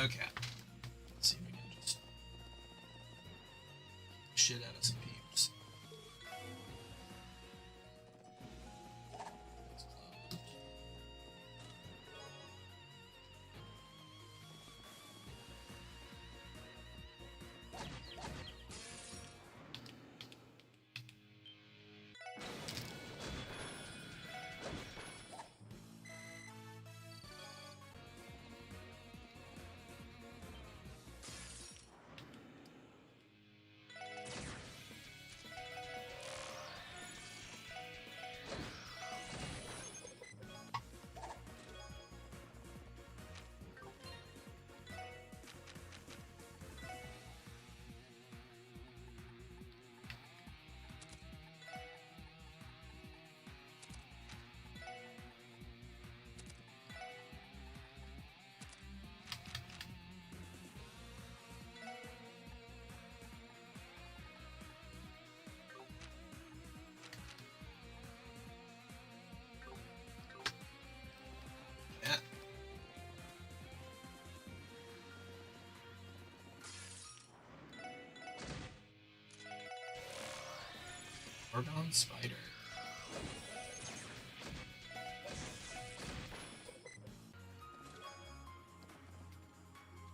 Okay. Let's see if we can just shit out of some peeps. That's closed. Yeah. Orgon spider.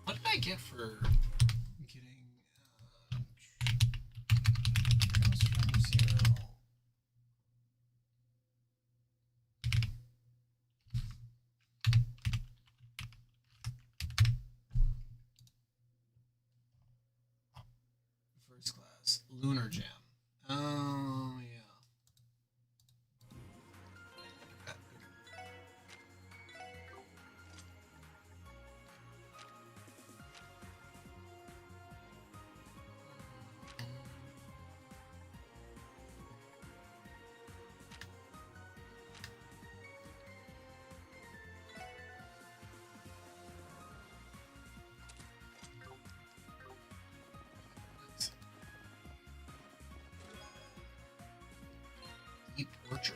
What did I get for getting Heroes from Zero? First class. Lunar Gem. Oh, yeah. Deep Orchard.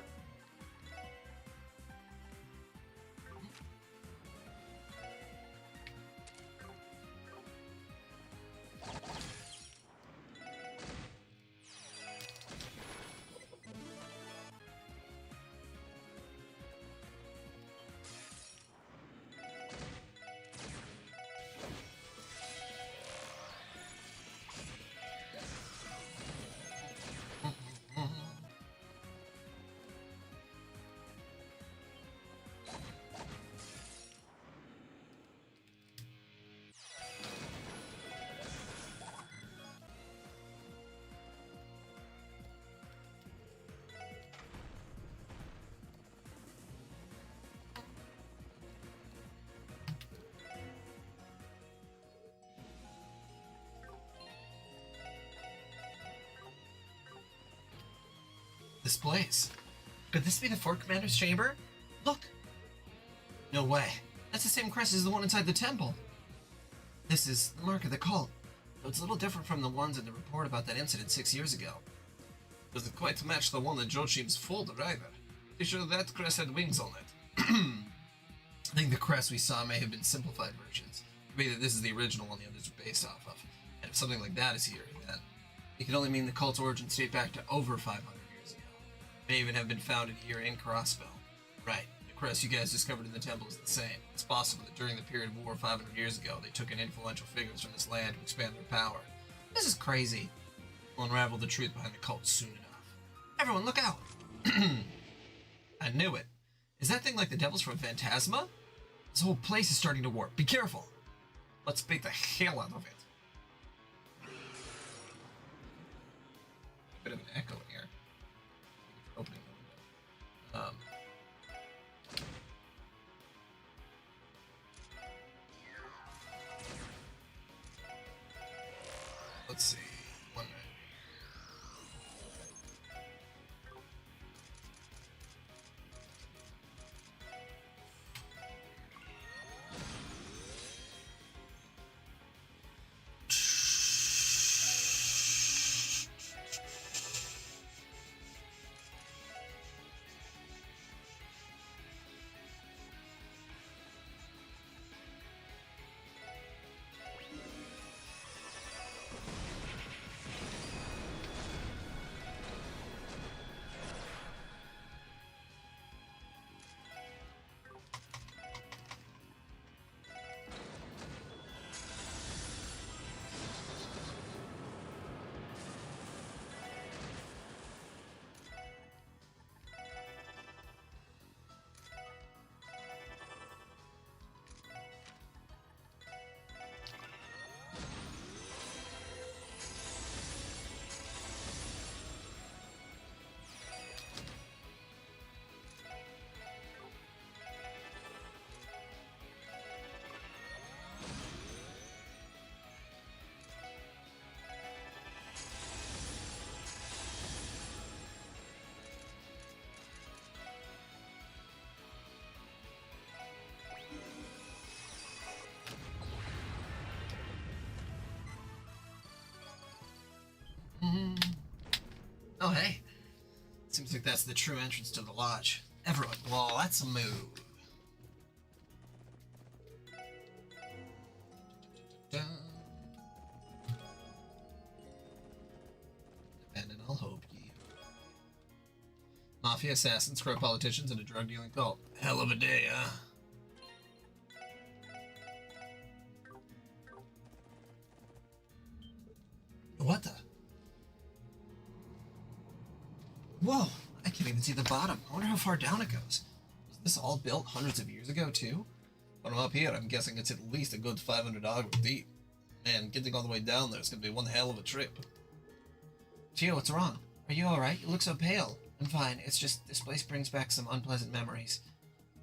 This place. Could this be the Fort Commander's chamber? Look! No way. That's the same crest as the one inside the temple. This is the mark of the cult. Though it's a little different from the ones in the report about that incident 6 years ago. Doesn't quite match the one that Joachim's folded either. Pretty sure that crest had wings on it. I think the crest we saw may have been simplified versions. Maybe this is the original one the others are based off of. And if something like that is here, then it could only mean the cult's origins date back to over 500 years ago. It may even have been founded here in Crossbell. Right, the crest you guys discovered in the temple is the same. It's possible that during the period of war 500 years ago, they took in influential figures from this land to expand their power. This is crazy. We'll unravel the truth behind the cult soon enough. Everyone, look out! I knew it. Is that thing like the devils from Phantasma? This whole place is starting to warp. Be careful! Let's beat the hell out of it. Bit of an echo in here. Opening the window. Let's see. 1 minute. Oh, hey. Seems like that's the true entrance to the lodge. Everyone, well, let's move. Dun. Dependent, I'll hope ye. Mafia, assassins, corrupt politicians, and a drug-dealing cult. Hell of a day, huh? What the? Whoa! I can't even see the bottom. I wonder how far down it goes. Was this all built hundreds of years ago, too? But I'm up here, I'm guessing it's at least a good 500 hours deep. Man, getting all the way down there is going to be one hell of a trip. Gio, what's wrong? Are you alright? You look so pale. I'm fine. It's just this place brings back some unpleasant memories.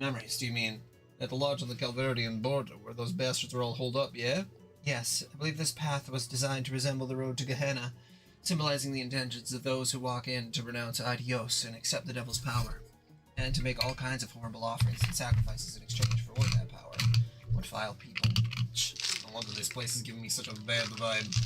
Memories, do you mean at the lodge on the Calveridian border where those bastards were all holed up, yeah? Yes, I believe this path was designed to resemble the road to Gehenna, symbolizing the intentions of those who walk in to renounce Adios and accept the devil's power, and to make all kinds of horrible offerings and sacrifices in exchange for that power. What vile people. No wonder this place is giving me such a bad vibe.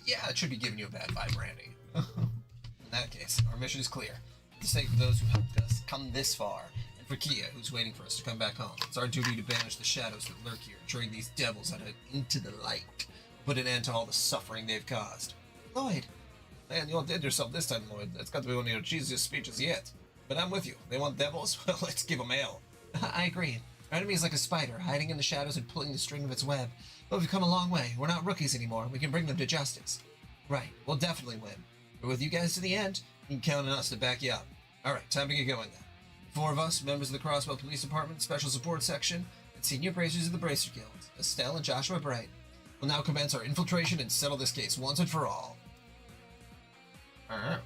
Yeah, it should be giving you a bad vibe, Randy. In that case, our mission is clear. For the sake of those who helped us come this far, and for Kia, who's waiting for us to come back home, it's our duty to banish the shadows that lurk here, turning these devils out into the light, put an end to all the suffering they've caused. Lloyd! Man, you outdid yourself this time, Lloyd. That's got to be one of your cheesiest speeches yet. But I'm with you. They want devils? Well, let's give them hell. I agree. Our enemy is like a spider, hiding in the shadows and pulling the string of its web. But we've come a long way. We're not rookies anymore. We can bring them to justice. Right. We'll definitely win. We're with you guys to the end. You can count on us to back you up. Alright, time to get going then. The four of us, members of the Crosswell Police Department, Special Support Section, and Senior Bracers of the Bracer Guild, Estelle and Joshua Bright, will now commence our infiltration and settle this case once and for all. Alright.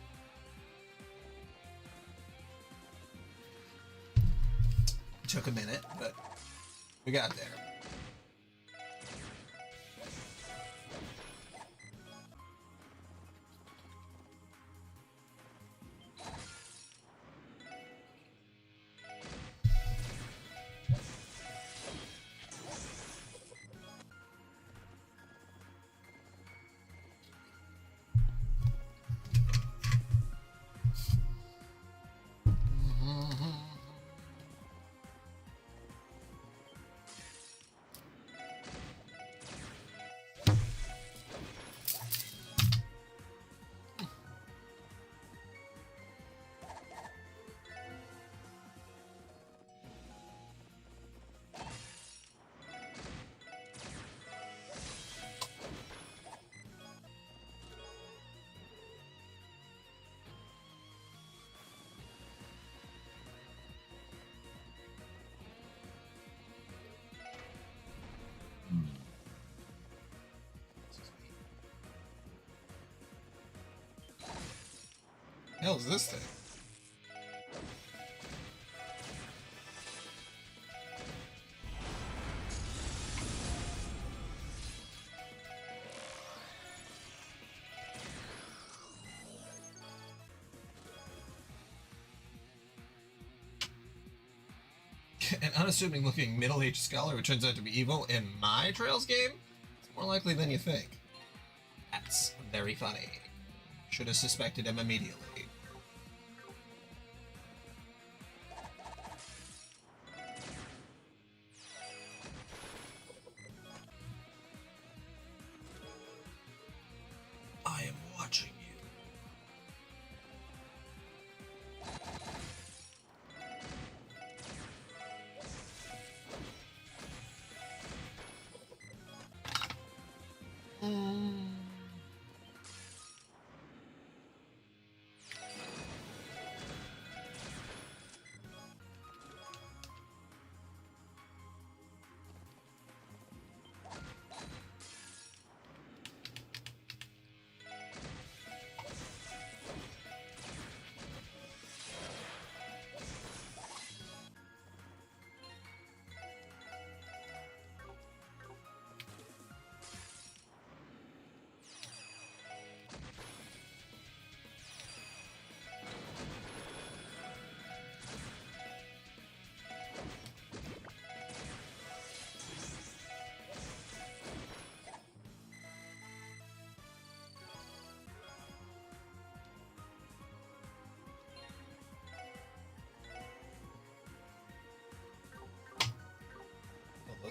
Took a minute, but we got there. Hell is this thing? An unassuming looking middle-aged scholar who turns out to be evil in my Trails game? It's more likely than you think. That's very funny. Should have suspected him immediately. I am watching you.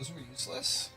those were useless?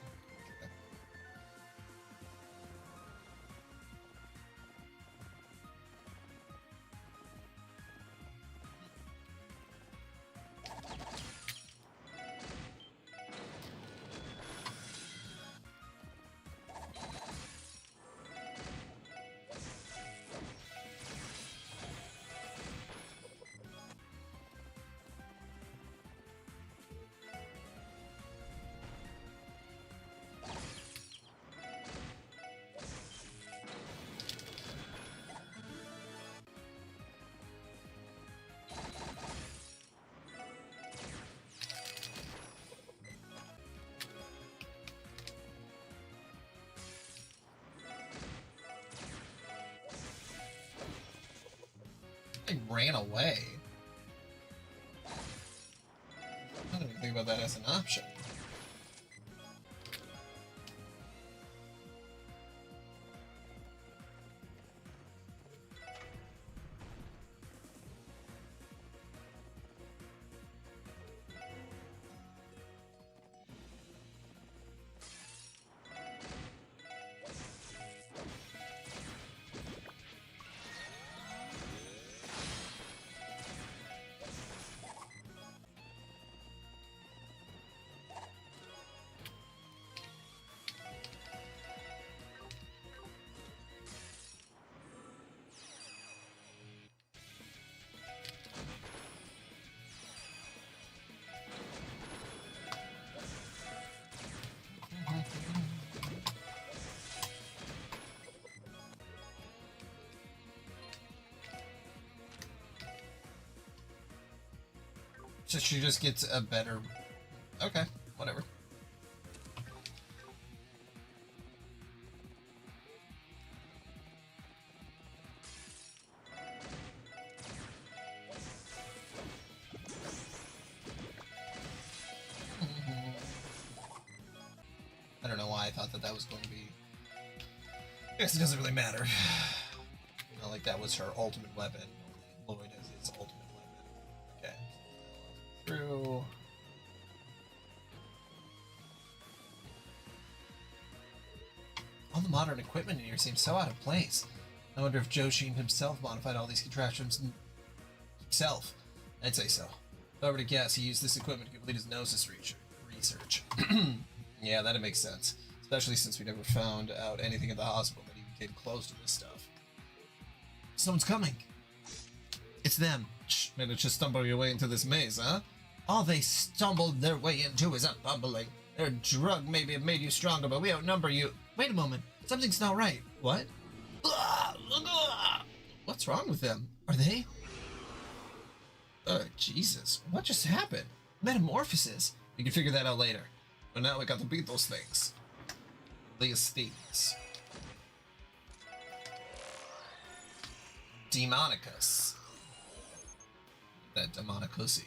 I ran away. I don't even think about that as an option. So she just gets a better... Okay, whatever. I don't know why I thought that that was going to be... I guess it doesn't really matter. Not like that was her ultimate weapon. Lloyd has its ultimate weapon. Okay. Through... All the modern equipment in here seems so out of place. I wonder if Joshin himself modified all these contraptions himself. I'd say so. If I were to guess, he used this equipment to complete his Gnosis research. Yeah, that'd make sense. Especially since we never found out anything at the hospital that even came close to this stuff. Someone's coming. It's them. Shh, managed to stumble your way into this maze, huh? All they stumbled their way into is a bumbling. Their drug maybe have made you stronger, but we outnumber you. Wait a moment. Something's not right. What? What's wrong with them? Are they? Jesus. What just happened? Metamorphosis. We can figure that out later. But now we got to beat those things. These things. Demonicus. That Demonicussy.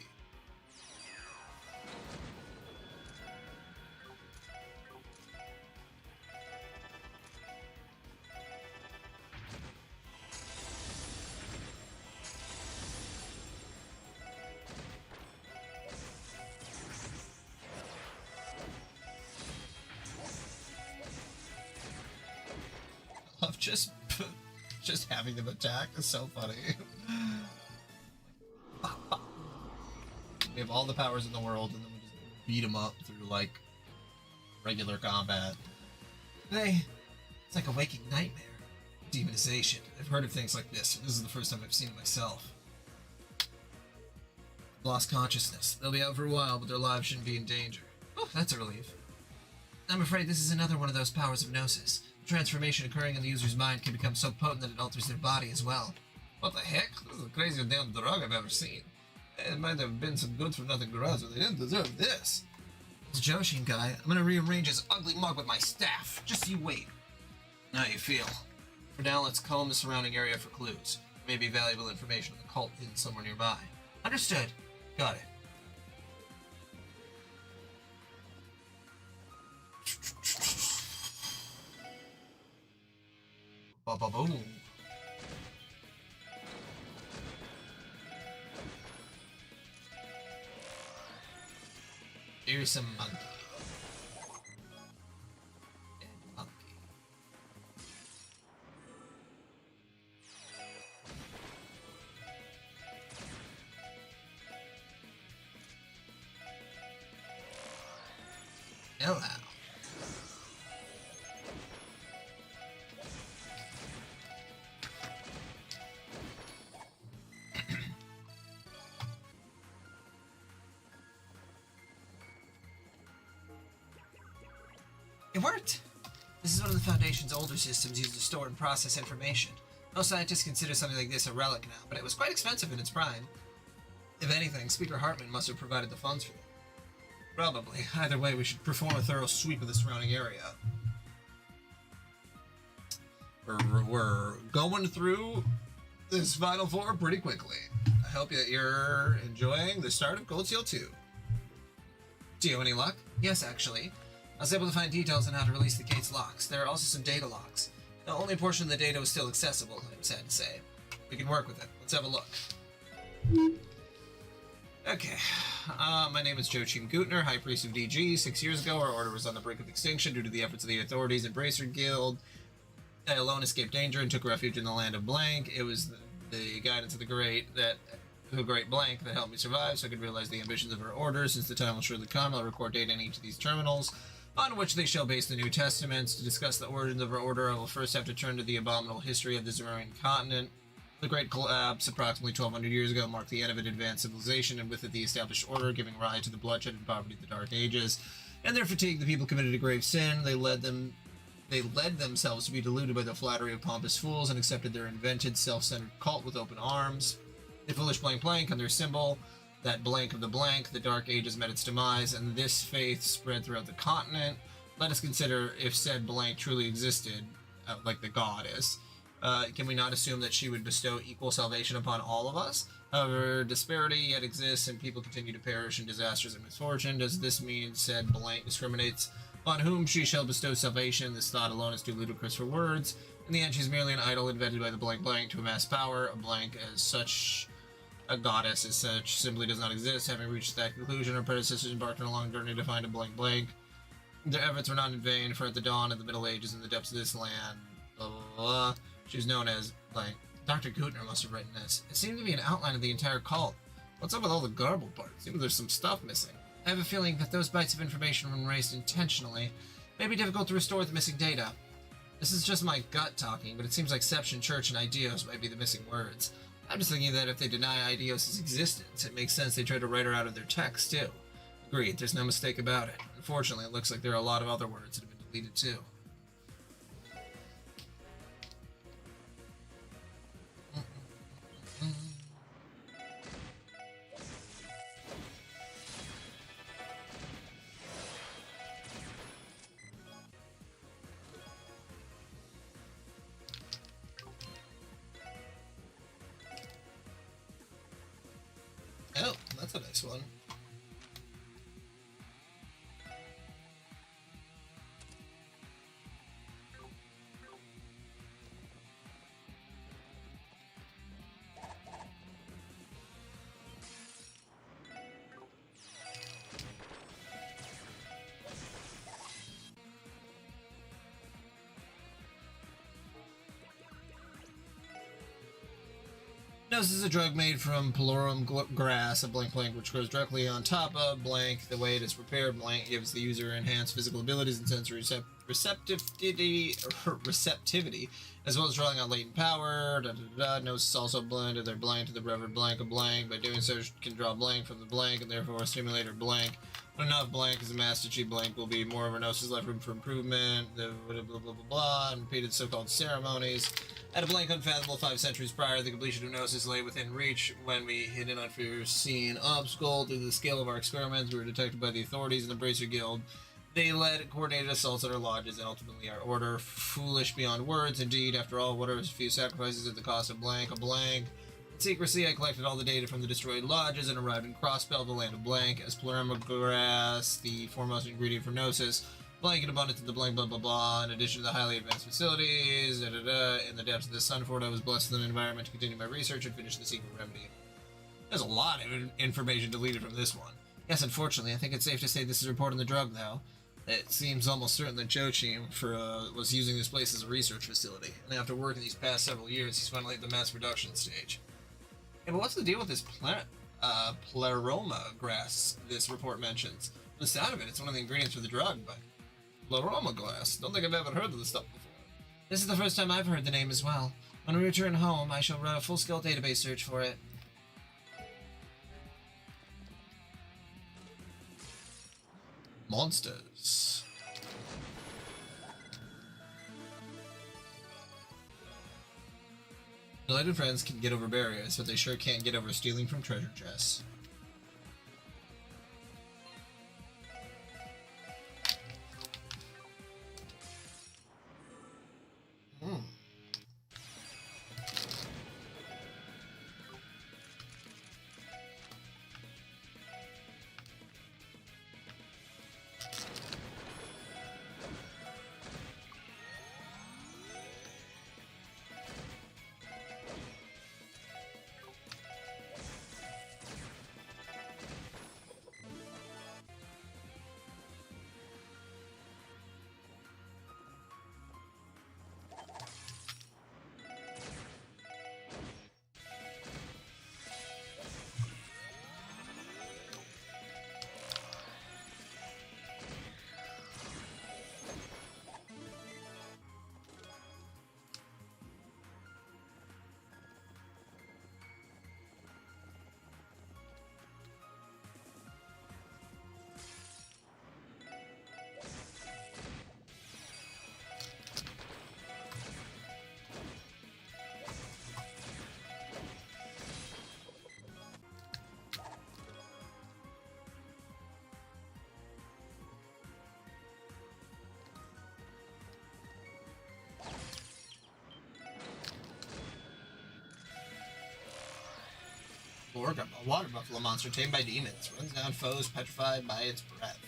Of just having them attack is so funny. We have all the powers in the world, and then we just beat them up through like regular combat. It's like a waking nightmare. Demonization. I've heard of things like this. This is the first time I've seen it myself. Lost consciousness. They'll be out for a while, but their lives shouldn't be in danger. Oh, that's a relief. I'm afraid this is another one of those powers of Gnosis. The transformation occurring in the user's mind can become so potent that it alters their body as well. What the heck? This is the craziest damn drug I've ever seen. It might have been some good-for-nothing grubs, but they didn't deserve this. This Joshin guy, I'm gonna rearrange his ugly mug with my staff. Just you wait. How you feel? For now, let's comb the surrounding area for clues. There may be valuable information on the cult hidden somewhere nearby. Understood. Got it. Ba-ba-boom. Here's some monkey. Hello. It worked! This is one of the Foundation's older systems used to store and process information. Most scientists consider something like this a relic now, but it was quite expensive in its prime. If anything, Speaker Hartman must have provided the funds for it. Probably. Either way, we should perform a thorough sweep of the surrounding area. We're going through this Final Four pretty quickly. I hope that you're enjoying the start of Gold Seal 2. Do you have any luck? Yes, actually. I was able to find details on how to release the gate's locks. There are also some data logs. The only portion of the data was still accessible, I'm sad to say. We can work with it. Let's have a look. Okay. My name is Joachim Gutner, High Priest of DG. 6 years ago, our order was on the brink of extinction due to the efforts of the authorities and Bracer Guild. I alone escaped danger and took refuge in the land of Blank. It was the guidance of the great Blank that helped me survive, so I could realize the ambitions of our order. Since the time will surely come, I'll record data in each of these terminals, on which they shall base the New Testaments. To discuss the origins of our order, I will first have to turn to the abominable history of the Zemurian continent. The Great Collapse, approximately 1,200 years ago, marked the end of an advanced civilization, and with it the established order, giving rise to the bloodshed and poverty of the Dark Ages. In their fatigue, the people committed a grave sin. They led themselves to be deluded by the flattery of pompous fools and accepted their invented, self-centered cult with open arms. The foolish blank blank on their symbol, that blank of the blank, the Dark Ages met its demise, and this faith spread throughout the continent. Let us consider if said blank truly existed, like the goddess. Can we not assume that she would bestow equal salvation upon all of us? However, disparity yet exists, and people continue to perish in disasters and misfortune. Does this mean said blank discriminates on whom she shall bestow salvation? This thought alone is too ludicrous for words. In the end, she's merely an idol invented by the blank blank to amass power. A blank as such, a goddess as such, simply does not exist. Having reached that conclusion, our predecessors embarked on a long journey to find a blank blank. Their efforts were not in vain, for at the dawn of the Middle Ages in the depths of this land, blah, blah, blah, she was known as, blank. Dr. Gutner must have written this. It seemed to be an outline of the entire cult. What's up with all the garbled parts? Seems there's some stuff missing. I have a feeling that those bytes of information, when erased intentionally, may be difficult to restore the missing data. This is just my gut talking, but it seems like Seption, Church, and Idios might be the missing words. I'm just thinking that if they deny Idios' existence, it makes sense they try to write her out of their text, too. Agreed, there's no mistake about it. Unfortunately, it looks like there are a lot of other words that have been deleted, too. Oh, that's a nice one. This is a drug made from Pelorum grass, a blank blank, which grows directly on top of blank. The way it is prepared, blank gives the user enhanced physical abilities and sensory receptivity, as well as drawing on latent power. Gnosis also blended their blank to the revered blank of blank. By doing so, can draw blank from the blank and therefore stimulate her blank. When enough blank is amassed, a cheap blank will be more of a Gnosis left room for improvement. The blah blah blah blah blah, and repeated so-called ceremonies. At a blank unfathomable 5 centuries prior, the completion of Gnosis lay within reach. When we hit an unforeseen obstacle through the scale of our experiments, we were detected by the authorities and the Bracer Guild. They led coordinated assaults on our lodges and ultimately our order. Foolish beyond words, indeed. After all, what are a few sacrifices at the cost of blank? A blank. In secrecy, I collected all the data from the destroyed lodges and arrived in Crossbell, the land of blank, as Pleroma grass, the foremost ingredient for Gnosis. Blank and abundance of the blank blah blah blah, in addition to the highly advanced facilities, in the depths of the Sunford, I was blessed with an environment to continue my research and finish the secret remedy. There's a lot of information deleted from this one. Yes, unfortunately, I think it's safe to say this is reporting the drug, though. It seems almost certain that Joachim was using this place as a research facility, and after working these past several years, he's finally at the mass production stage. Yeah, but what's the deal with this Pleroma grass this report mentions? The sound of it, it's one of the ingredients for the drug, but Laroma glass. Don't think I've ever heard of this stuff before. This is the first time I've heard the name as well. When we return home, I shall run a full-scale database search for it. Monsters. Delighted friends can get over barriers, but they sure can't get over stealing from treasure chests. Orc, a water buffalo monster tamed by demons, runs down foes petrified by its breath.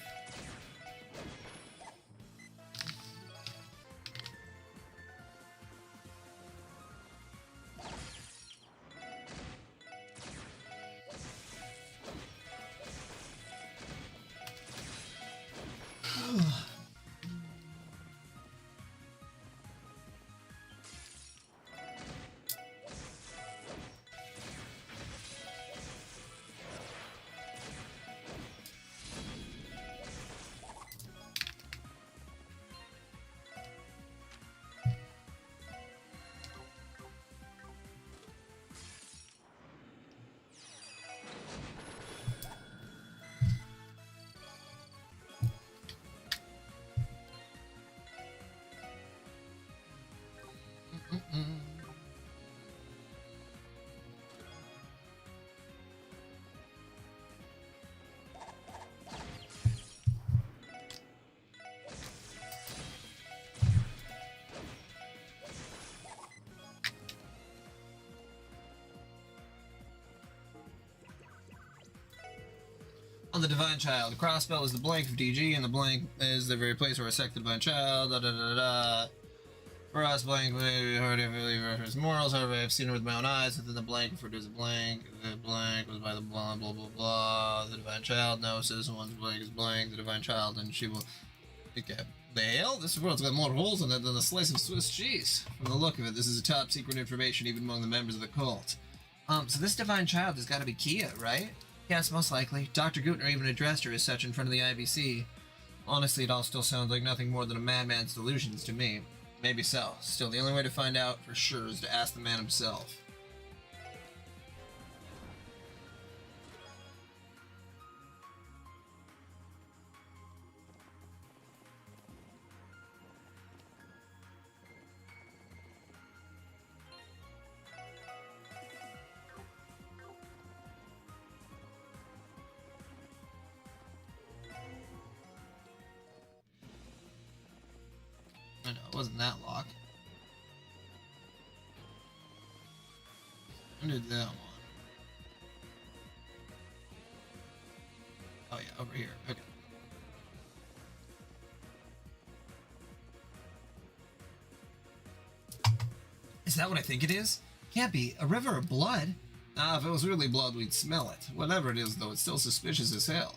On the Divine Child. Crossbell is the blank of DG, and the blank is the very place where I sect the Divine Child. Da da da da. For us, blank may be hard to believe reference morals. However, I have seen it with my own eyes. Within the blank, referred to as a blank. The blank was by the blah blah blah blah. The Divine Child. No, citizen one's blank is blank. The Divine Child, and she will. Okay. The hell? This world's got more holes in it than a slice of Swiss cheese. From the look of it, this is a top secret information even among the members of the cult. So this Divine Child has got to be Kia, right? Yes, most likely. Dr. Gutner even addressed her as such in front of the IBC. Honestly, it all still sounds like nothing more than a madman's delusions to me. Maybe so. Still, the only way to find out for sure is to ask the man himself. I know, it wasn't that lock. I did that one. Oh yeah, over here. Okay. Is that what I think it is? Can't be. A river of blood? Ah, if it was really blood, we'd smell it. Whatever it is, though, it's still suspicious as hell.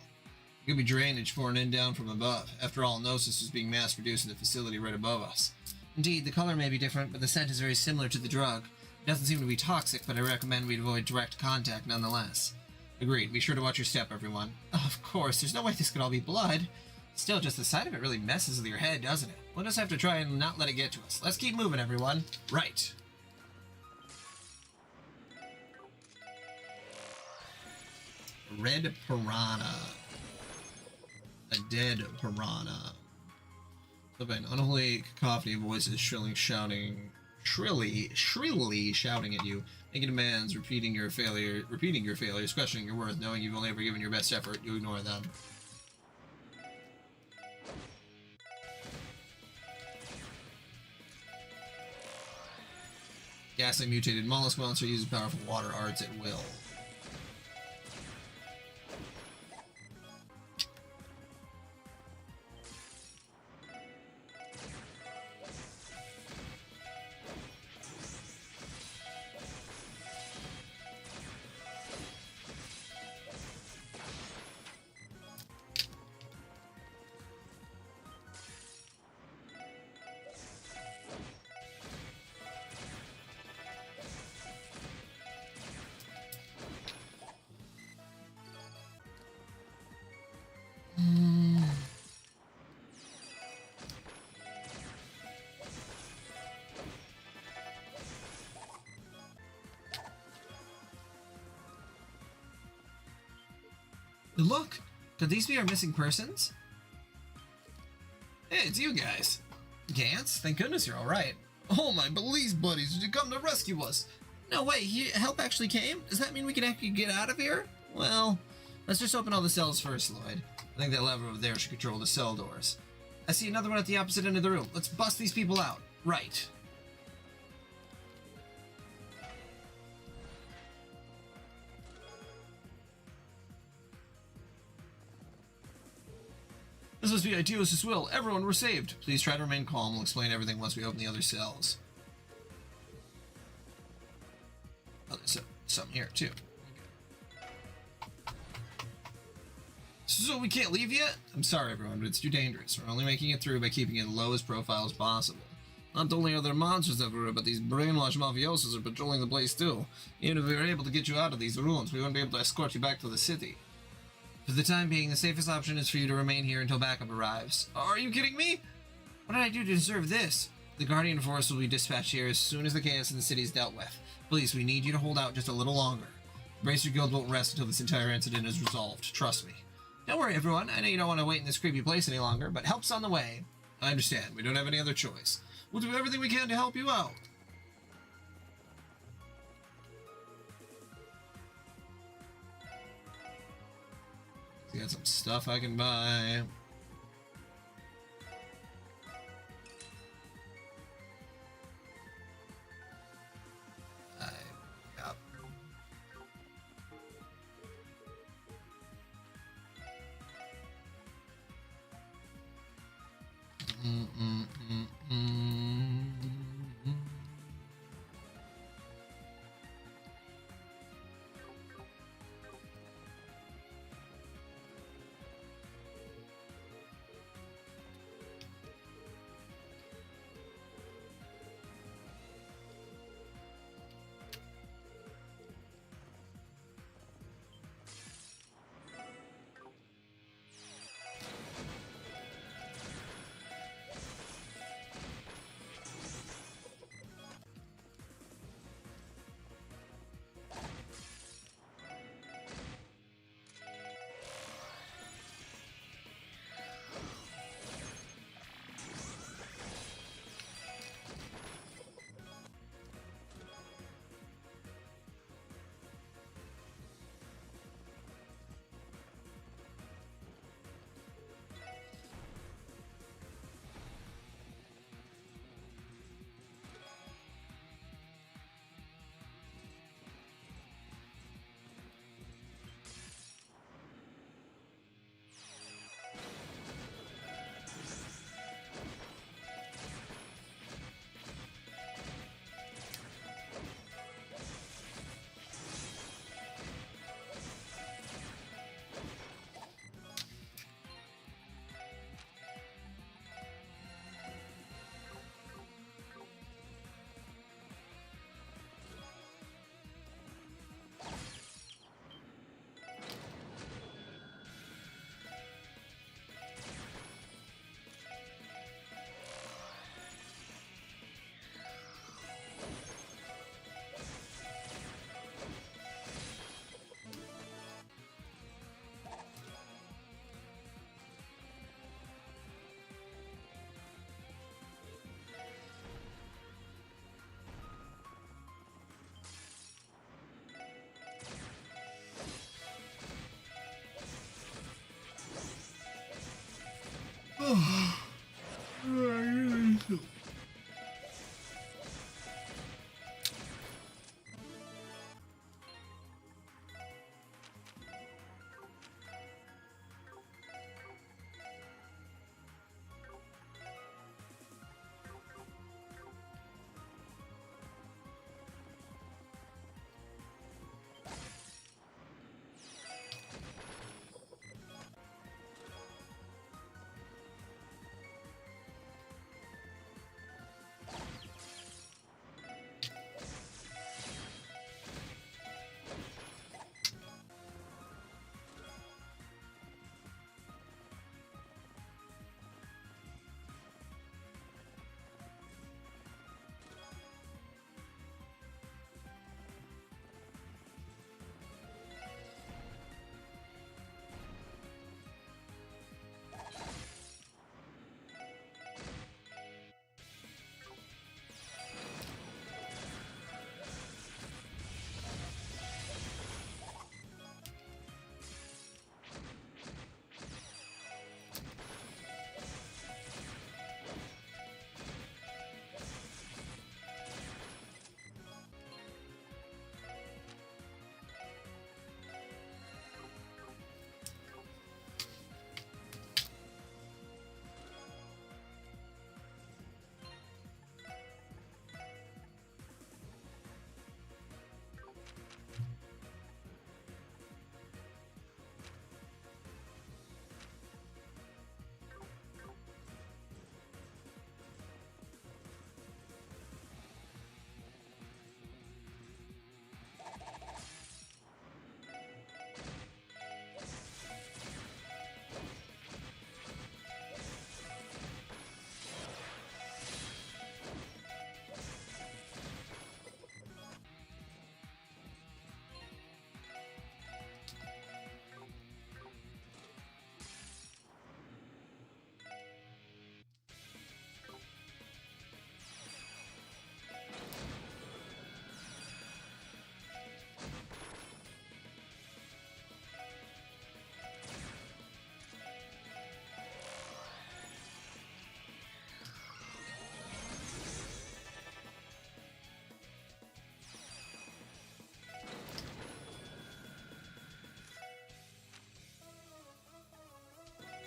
It could be drainage pouring in down from above. After all, Gnosis was being mass-produced in the facility right above us. Indeed, the color may be different, but the scent is very similar to the drug. It doesn't seem to be toxic, but I recommend we avoid direct contact nonetheless. Agreed. Be sure to watch your step, everyone. Of course, there's no way this could all be blood. Still, just the sight of it really messes with your head, doesn't it? We'll just have to try and not let it get to us. Let's keep moving, everyone. Right. Red piranha. A dead piranha. An unholy cacophony of voices shrilly shouting at you, making demands, repeating your failures, questioning your worth, knowing you've only ever given your best effort, you ignore them. Ghastly mutated mollusk monster uses powerful water arts at will. Look! Could these be our missing persons? Hey, it's you guys. Gantz? Thank goodness you're alright. Oh, my police buddies, did you come to rescue us? No way, help actually came? Does that mean we can actually get out of here? Well, let's just open all the cells first, Lloyd. I think that lever over there should control the cell doors. I see another one at the opposite end of the room. Let's bust these people out. Right. This must be Ideos' will. Everyone, we're saved. Please try to remain calm. We'll explain everything once we open the other cells. Oh, there's some here, too. Okay. So we can't leave yet? I'm sorry, everyone, but it's too dangerous. We're only making it through by keeping it low as profile as possible. Not only are there monsters everywhere, but these brainwashed mafiosos are patrolling the place, too. Even if we were able to get you out of these ruins, we wouldn't be able to escort you back to the city. For the time being, the safest option is for you to remain here until backup arrives. Are you kidding me? What did I do to deserve this? The Guardian Force will be dispatched here as soon as the chaos in the city is dealt with. Please, we need you to hold out just a little longer. The Bracer Guild won't rest until this entire incident is resolved. Trust me. Don't worry, everyone. I know you don't want to wait in this creepy place any longer, but help's on the way. I understand. We don't have any other choice. We'll do everything we can to help you out. Got some stuff I can buy. Yep.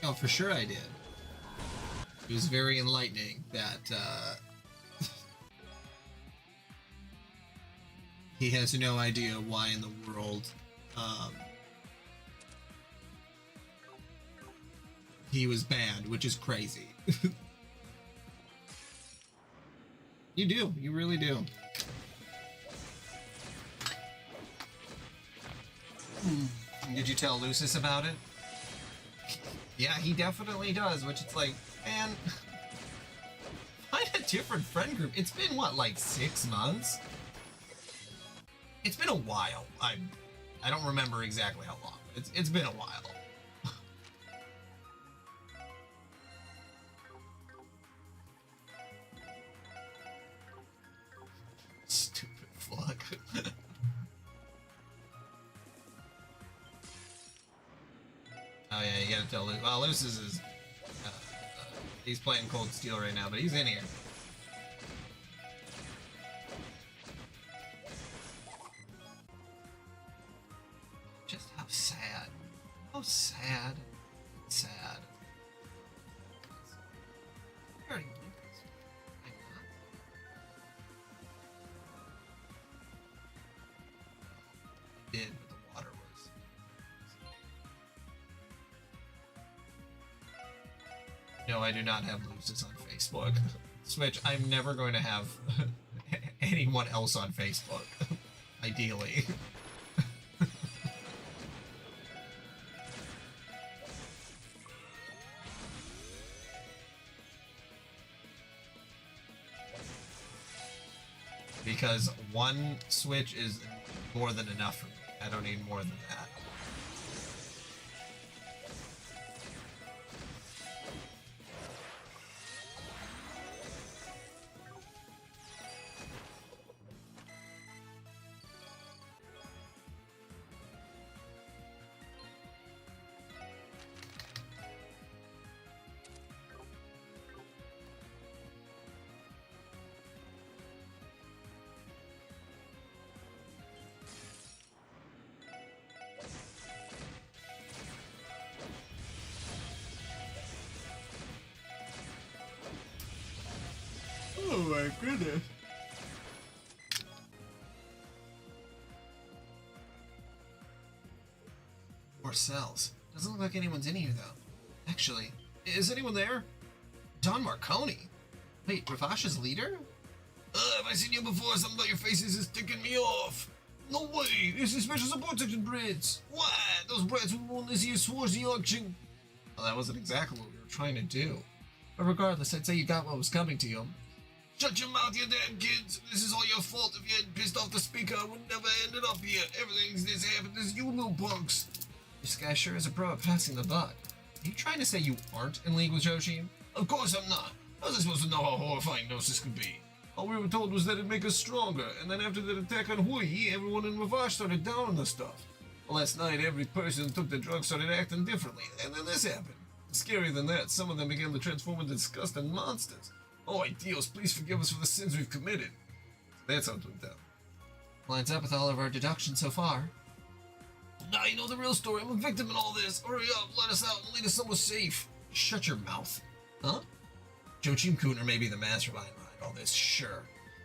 Oh, for sure I did. It was very enlightening that he has no idea why in the world he was banned, which is crazy. You do. You really do. Did you tell Lucis about it? Yeah, he definitely does, which it's like, man, find a different friend group. It's been, what, like 6 months? It's been a while. I don't remember exactly how long, but it's been a while. Stupid fuck. Oh yeah, you gotta tell Lucis. Well, Lucis is he's playing Cold Steel right now, but he's in here. Just how sad. How sad. Sad. Very did, but the water was. No, I do not have Lucis on Facebook. Switch, I'm never going to have anyone else on Facebook. Ideally. Because one Switch is more than enough for me. I don't need more than that. Oh my goodness. More cells. Doesn't look like anyone's in here though. Actually, is anyone there? Don Marconi? Wait, Ravash's leader? Have I seen you before? Something about your faces is ticking me off. No way! This is special support section brats! What? Those brats who won this year's Swarzy auction! Well, that wasn't exactly what we were trying to do. But regardless, I'd say you got what was coming to you. Shut your mouth, you damn kids! This is all your fault. If you hadn't pissed off the speaker, I would never ended up here. Everything's this happened. This you little punks. This guy sure is a pro at passing the buck. Are you trying to say you aren't in league with Joshi? Of course I'm not. How was I supposed to know how horrifying Gnosis could be? All we were told was that it'd make us stronger, and then after that attack on Hui, everyone in Ravash started down on the stuff. Well, last night, every person who took the drug started acting differently, and then this happened. Scarier than that, some of them began to transform into disgusting monsters. Oh, Dios, please forgive us for the sins we've committed. That's how it went down. Lines up with all of our deductions so far. Now you know the real story. I'm a victim in all this. Hurry up, let us out, and lead us somewhere safe. Shut your mouth. Huh? Joachim Kuhner may be the mastermind behind all this, sure.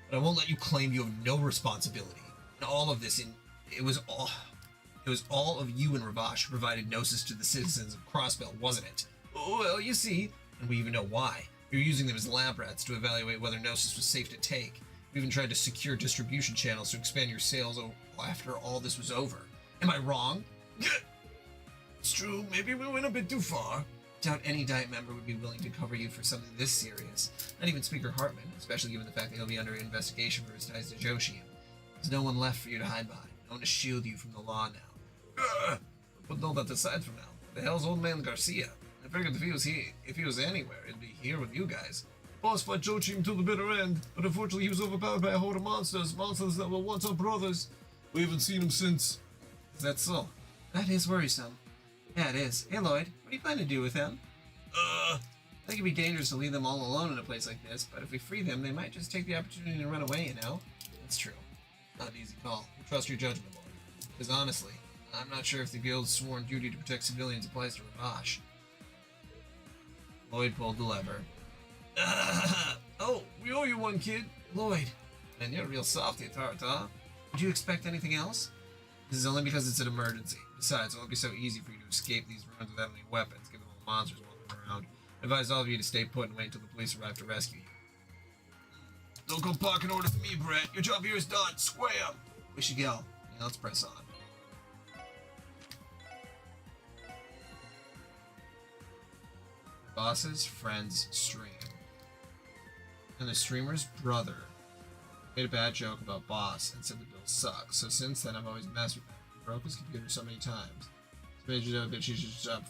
But I won't let you claim you have no responsibility. And all of this, it was all of you and Ravash who provided Gnosis to the citizens of Crossbell, wasn't it? Well, you see, and we even know why. You're using them as lab rats to evaluate whether Gnosis was safe to take. We even tried to secure distribution channels to expand your sales after all this was over. Am I wrong? It's true, maybe we went a bit too far. Doubt any Diet member would be willing to cover you for something this serious. Not even Speaker Hartman, especially given the fact that he'll be under investigation for his ties to Joshi. There's no one left for you to hide behind. No one to shield you from the law now. Put all that aside for now. The hell's old man Garcia? I figured if he was anywhere, it'd be here with you guys. Boss fought Joachim till the bitter end, but unfortunately he was overpowered by a horde of monsters that were once our brothers. We haven't seen him since. Is that so? That is worrisome. Yeah, it is. Hey, Lloyd, what do you plan to do with them? I think it'd be dangerous to leave them all alone in a place like this, but if we free them, they might just take the opportunity to run away, you know? That's true. Not an easy call. We trust your judgment, Lloyd. Because honestly, I'm not sure if the Guild's sworn duty to protect civilians applies to Ravash. Lloyd pulled the lever. Oh, we owe you one, kid. Lloyd. Man, you're a real softy at heart, huh? Would you expect anything else? This is only because it's an emergency. Besides, it won't be so easy for you to escape these ruins without any weapons, given all the monsters walking around. I advise all of you to stay put and wait until the police arrive to rescue you. Don't come barking orders to me, Brett. Your job here is done. Square! We should go. Yeah, let's press on. Boss's friend's stream. And the streamer's brother made a bad joke about Boss and said the bill sucks. So since then, I've always messed with him. He broke his computer so many times. So made you know that she should stop.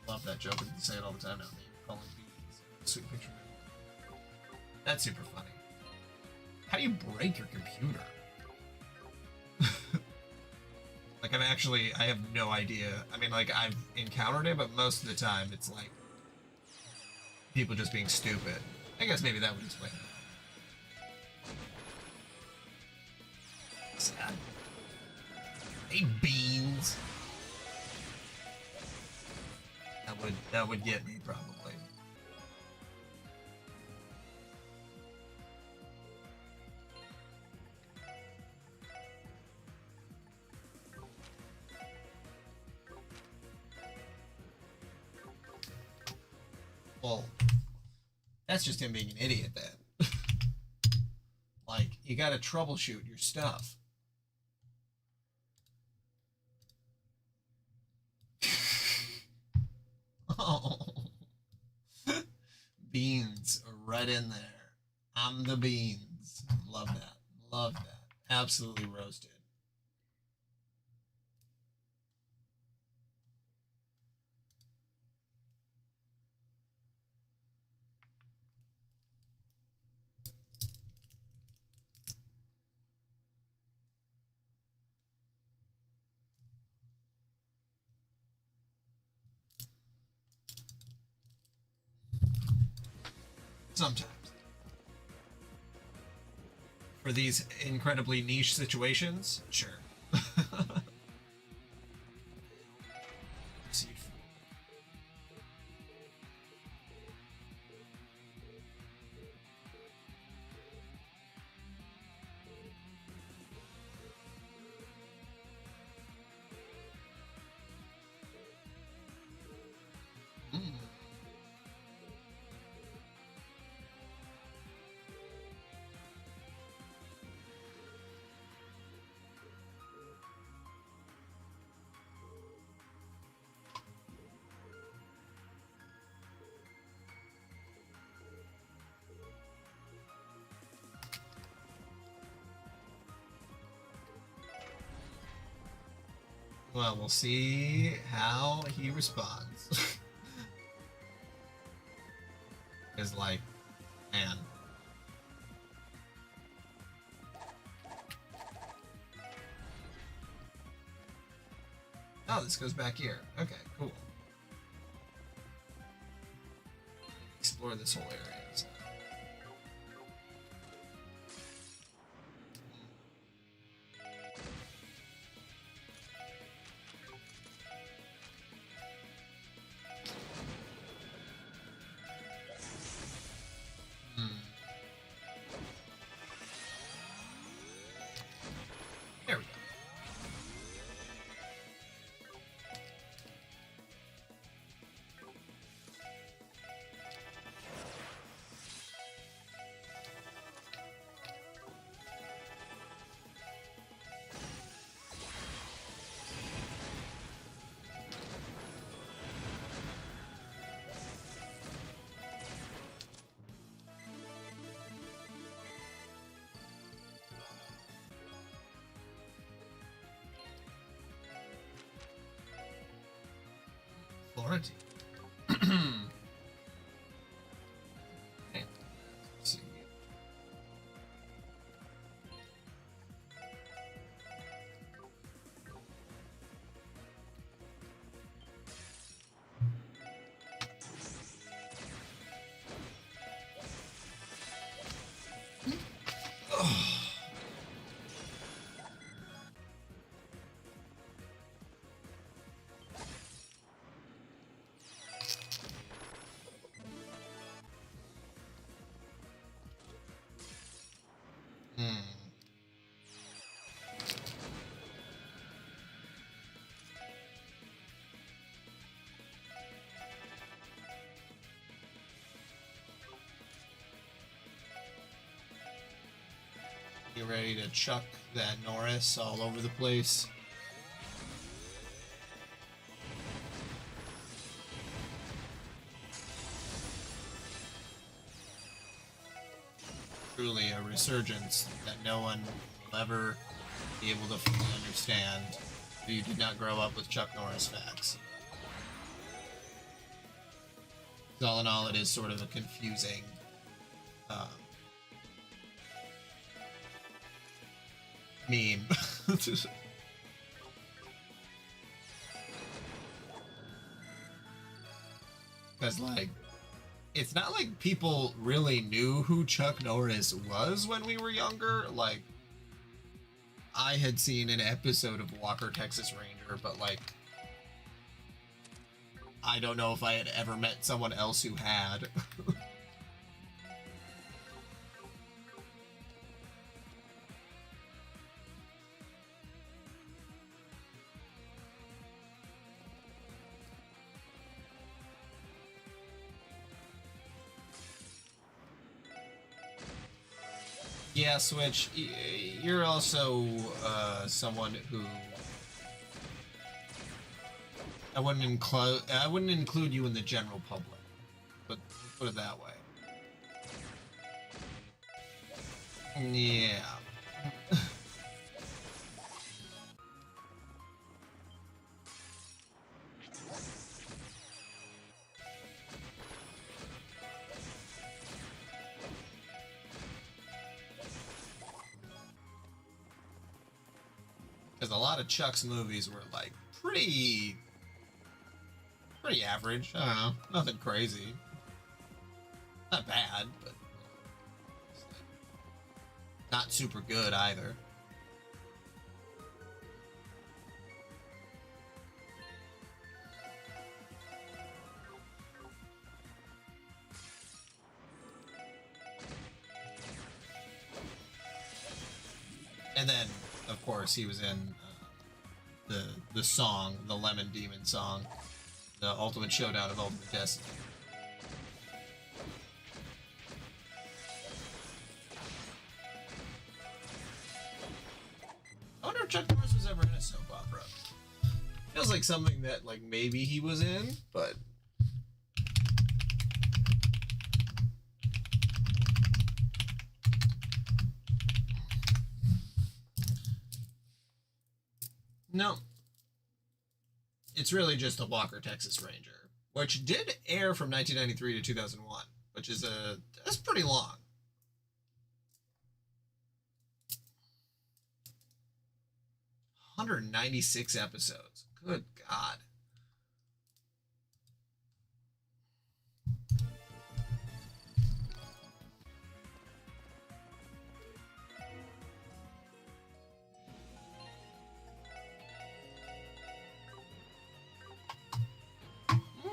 Love that joke. I say it all the time now. Maybe calling beans. Sweet picture. That's super funny. How do you break your computer? Like, I have no idea. I mean, like, I've encountered it, but most of the time, it's like people just being stupid. I guess maybe that would explain it. Sad. Hey, beans. That would get me probably. Well, that's just him being an idiot then. Like, you gotta troubleshoot your stuff. Oh. Beans right in there. I'm the beans. Love that. Love that. Absolutely roasted. Sometimes. For these incredibly niche situations, sure. Well, we'll see how he responds. Because, like, man. Oh, this goes back here. Okay, cool. Explore this whole area. So. There we go. Florentine. Okay. See. Oh. You ready to chuck that Norris all over the place? Truly a resurgence that no one will ever be able to fully understand if you did not grow up with Chuck Norris facts. All in all, it is sort of a confusing meme. Because, like, it's not like people really knew who Chuck Norris was when we were younger. Like, I had seen an episode of Walker, Texas Ranger, but, like, I don't know if I had ever met someone else who had. Yeah, Switch, you're also someone who I wouldn't include you in the general public, but put it that way. Yeah. Because a lot of Chuck's movies were like pretty average. I don't know, nothing crazy. Not bad, but not super good either. And then, of course, he was in the song, the Lemon Demon song, the Ultimate Showdown of Ultimate Destiny. I wonder if Chuck Norris was ever in a soap opera. Feels like something that, like, maybe he was in, but... No. it's really just the Walker Texas Ranger, which did air from 1993 to 2001, which is that's pretty long. One 196 episodes. Good God.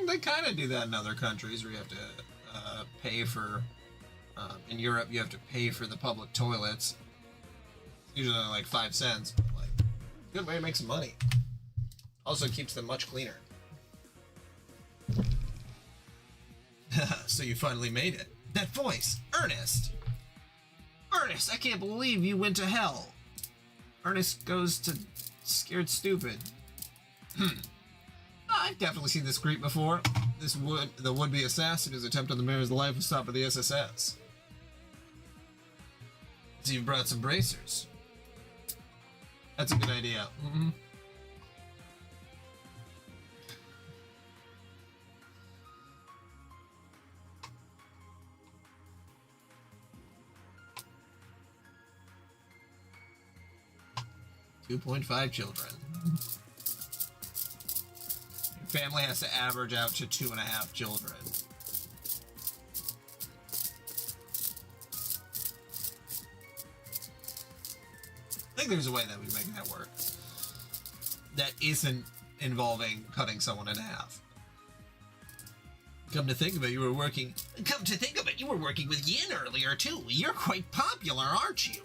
They kind of do that in other countries where you have to pay for. In Europe, you have to pay for the public toilets. Usually like 5 cents, but like, good way to make some money. Also keeps them much cleaner. So you finally made it. That voice, Ernest. Ernest, I can't believe you went to hell. Ernest goes to Scared Stupid. I've definitely seen this creep before. The would-be assassin whose attempt on the mayor's life was stopped by the SSS. So you brought some bracers. That's a good idea. Mm-hmm. .5 children. Your family has to average out to 2.5 children. I think there's a way that we make that work. That isn't involving cutting someone in half. Come to think of it, you were working with Yin earlier too. You're quite popular, aren't you?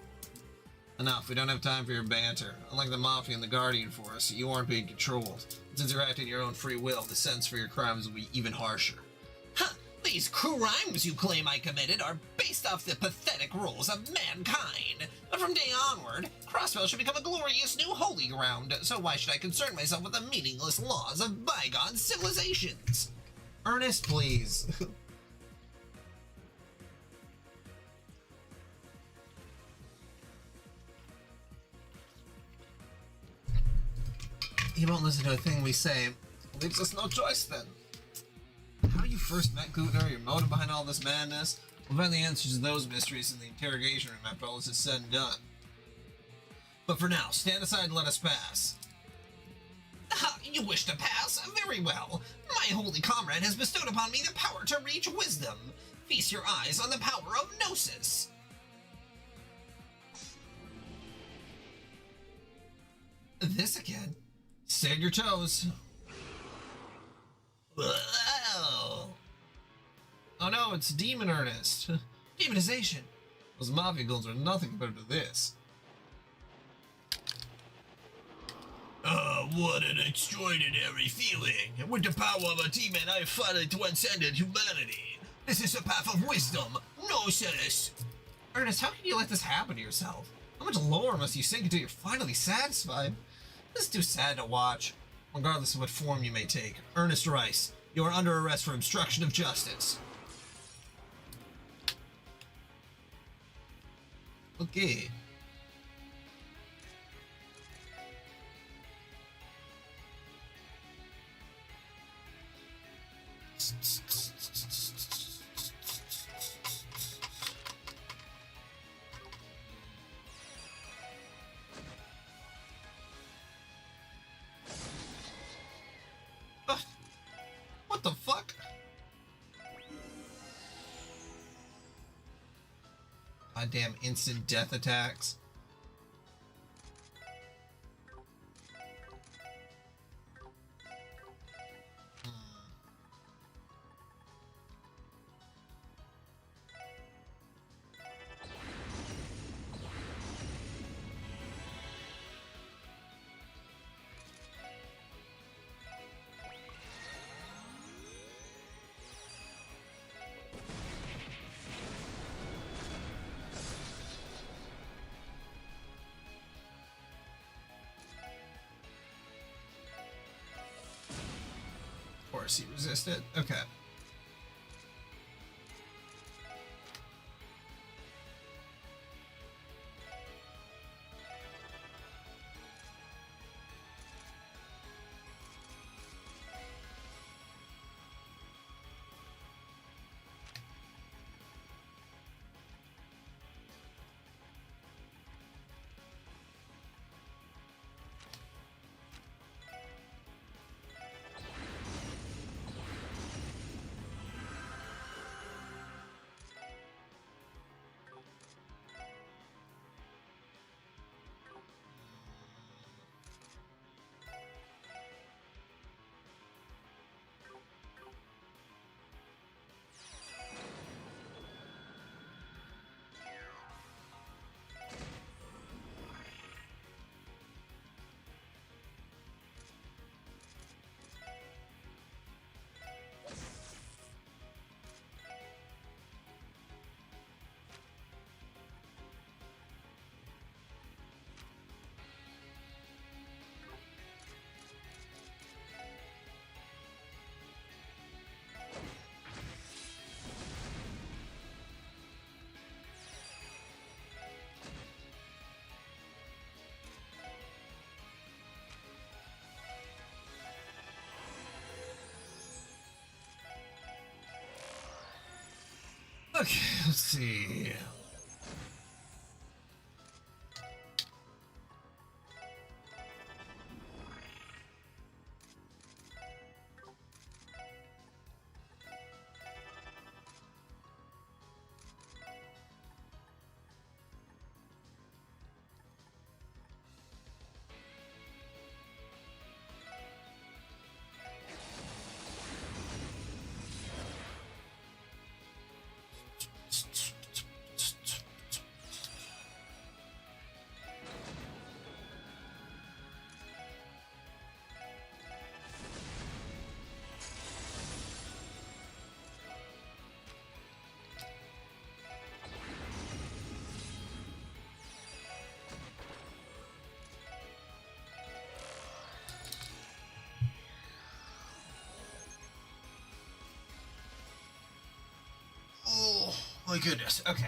Enough, we don't have time for your banter. Unlike the Mafia and the Guardian Force, you aren't being controlled. Since you're acting your own free will, the sentence for your crimes will be even harsher. Huh, these crimes you claim I committed are based off the pathetic rules of mankind. But from day onward, Crossbell should become a glorious new holy ground, so why should I concern myself with the meaningless laws of bygone civilizations? Ernest, please. He won't listen to a thing we say. Leaves us no choice then. How you first met Gutner, your motive behind all this madness? We'll find the answers to those mysteries in the interrogation room after all this is said and done. But for now, stand aside and let us pass. You wish to pass? Very well. My holy comrade has bestowed upon me the power to reach wisdom. Feast your eyes on the power of Gnosis. This again? Stay on your toes. Whoa. Oh no, it's Demon Ernest. Demonization. Those Mafia goals are nothing compared to this. What an extraordinary feeling. With the power of a demon, I have finally transcended humanity. This is the path of wisdom. Gnosis. Ernest, how can you let this happen to yourself? How much lore must you sink until you're finally satisfied? This is too sad to watch. Regardless of what form you may take, Ernest Rice, you are under arrest for obstruction of justice. Okay. What the fuck? Goddamn instant death attacks. Of course he resisted. Okay. Okay, let's see. Oh my goodness. Okay.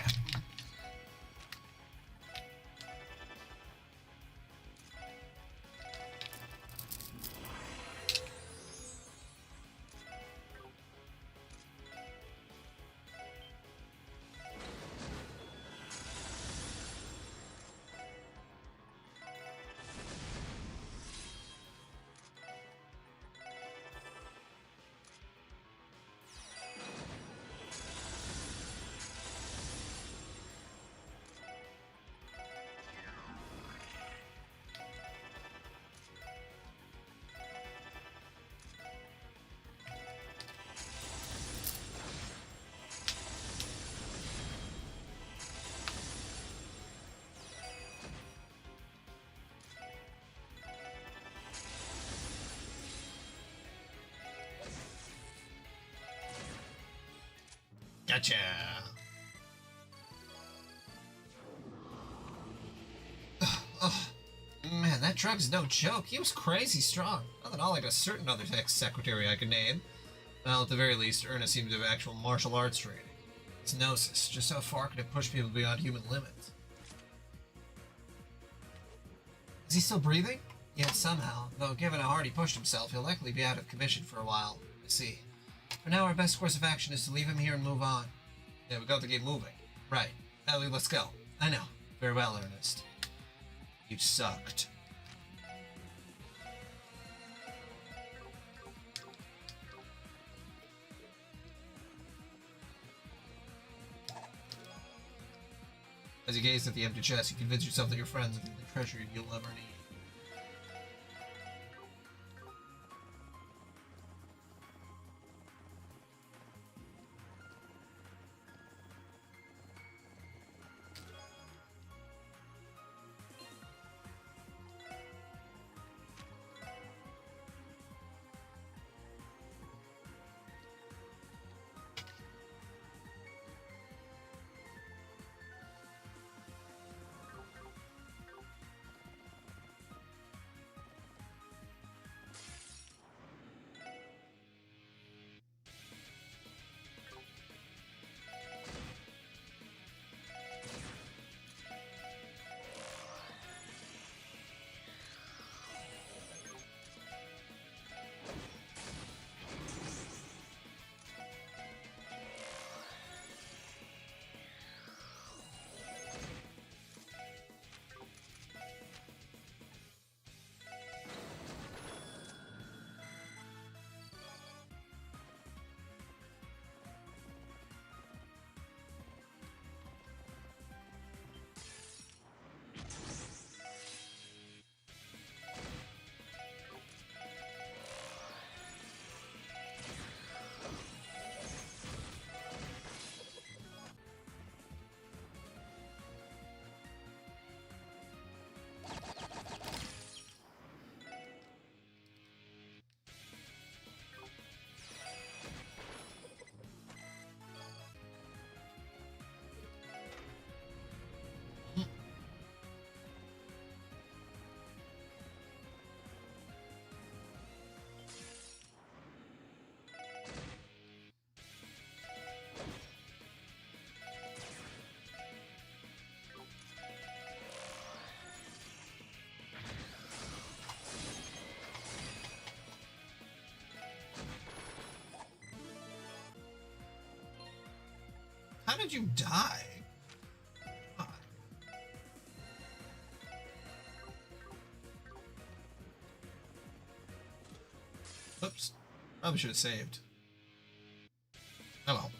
Gotcha. Oh, man, that drug's no joke. He was crazy strong. Not at all like a certain other ex-secretary I could name. Well, at the very least, Ernest seemed to have actual martial arts training. It's Gnosis. Just how far can it push people beyond human limits? Is he still breathing? Yet somehow, though given how hard he pushed himself, he'll likely be out of commission for a while. I see. For now, our best course of action is to leave him here and move on. Yeah, we got to get moving. Right. Ellie, let's go. I know. Very well, Ernest. You sucked. As you gaze at the empty chest, you convince yourself that your friends are the treasure you'll ever need. How did you die? God. Oops. Probably should have saved. Oh well.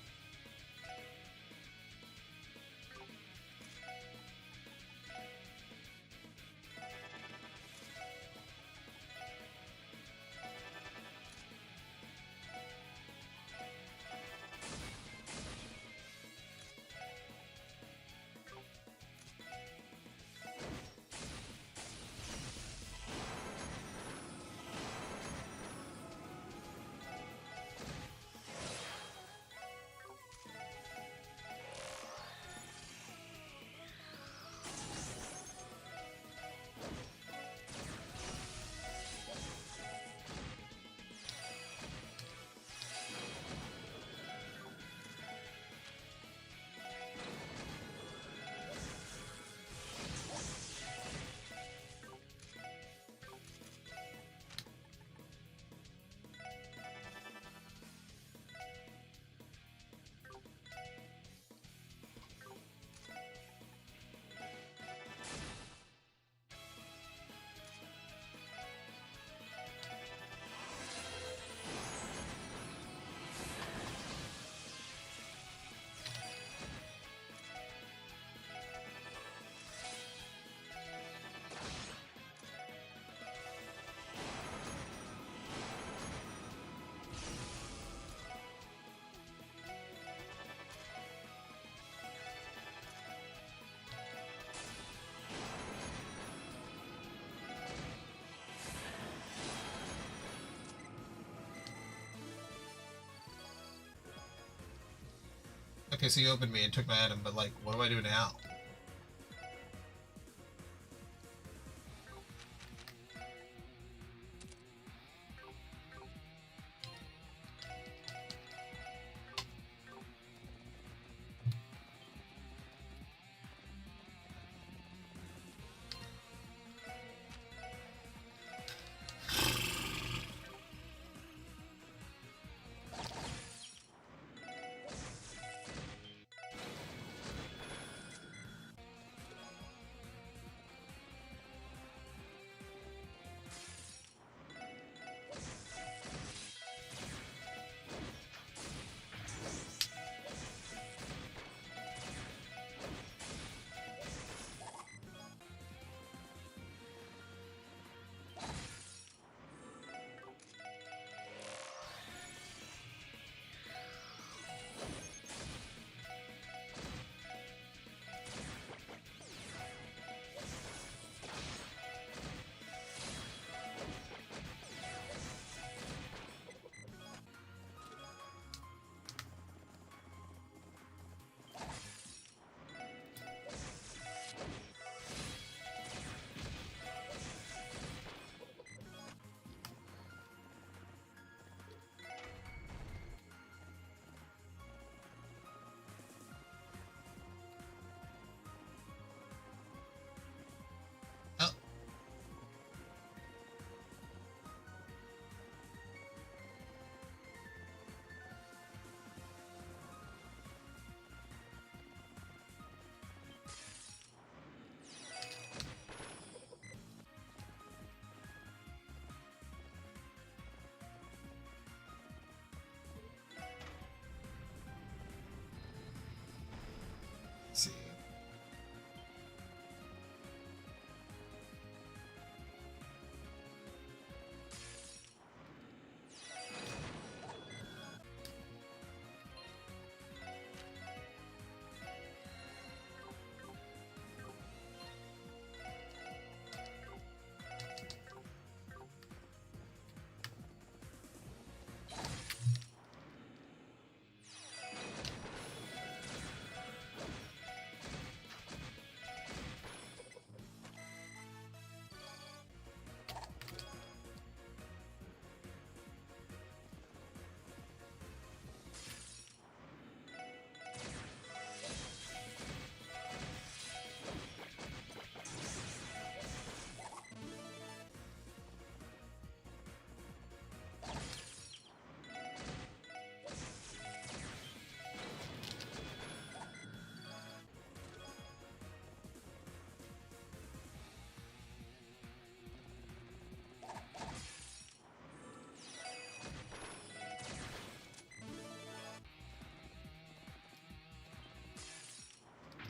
Okay, so you opened me and took my item, but like, what do I do now?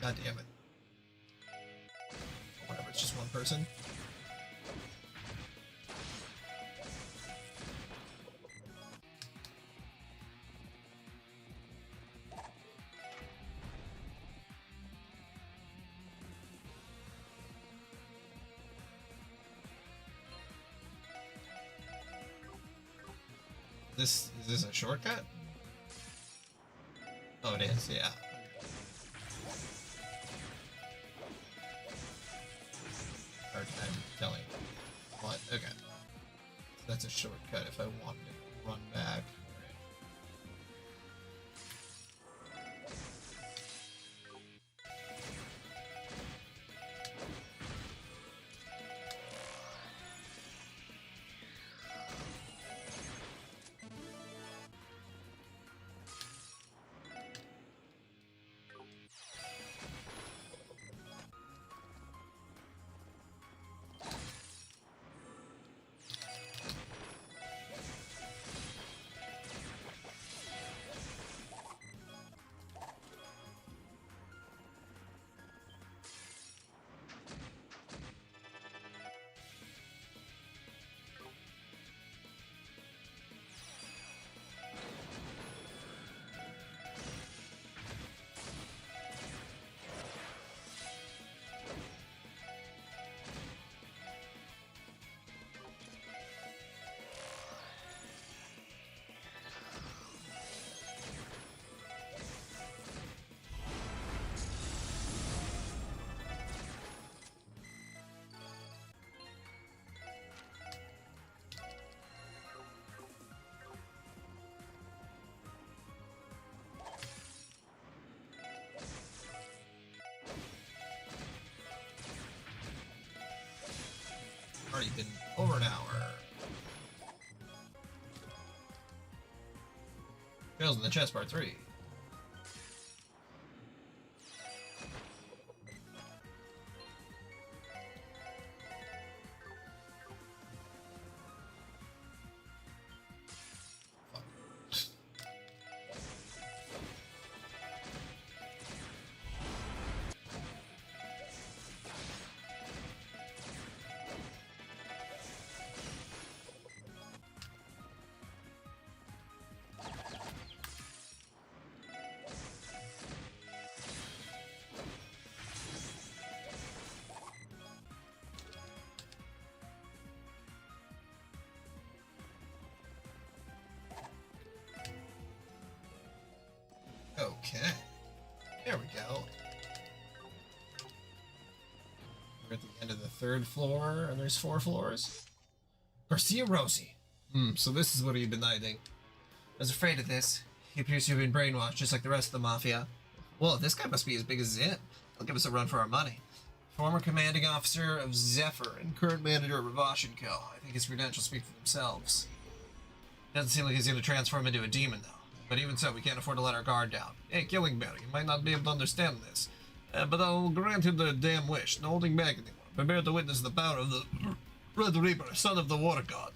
God damn it. Whatever, it's just one person. Is this a shortcut? Oh, it is, yeah. Hard time telling what. Okay. So that's a shortcut if I wanted to run back. Already been over an hour. Fails in the chest, part 3. Okay. There we go. We're at the end of the 3rd floor, and there's 4 floors. Garcia Rosie. So this is what he'd been hiding. I was afraid of this. He appears to have been brainwashed just like the rest of the Mafia. Well, this guy must be as big as Zin. He'll give us a run for our money. Former commanding officer of Zephyr and current manager of Ravash & Co. I think his credentials speak for themselves. Doesn't seem like he's going to transform into a demon, though. But even so, we can't afford to let our guard down. Hey, Killingberry, you might not be able to understand this, but I'll grant you the damn wish, no holding back anymore. Prepare to witness the power of the Red Reaper, son of the Water God.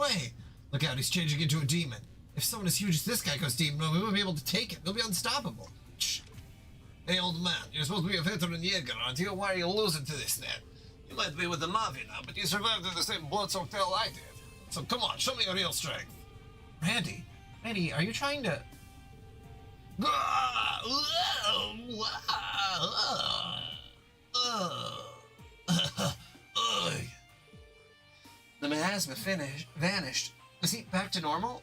way! Look out, he's changing into a demon. If someone as huge as this guy goes demon, we won't be able to take him. He'll be unstoppable. Shh. Hey, old man, you're supposed to be a veteran Jäger, aren't you? Why are you losing to this then? You might be with the Mafia now, but you survived in the same blood-soaked hell I did. So come on, show me your real strength. Randy, are you trying to... The miasma vanished. Is he back to normal?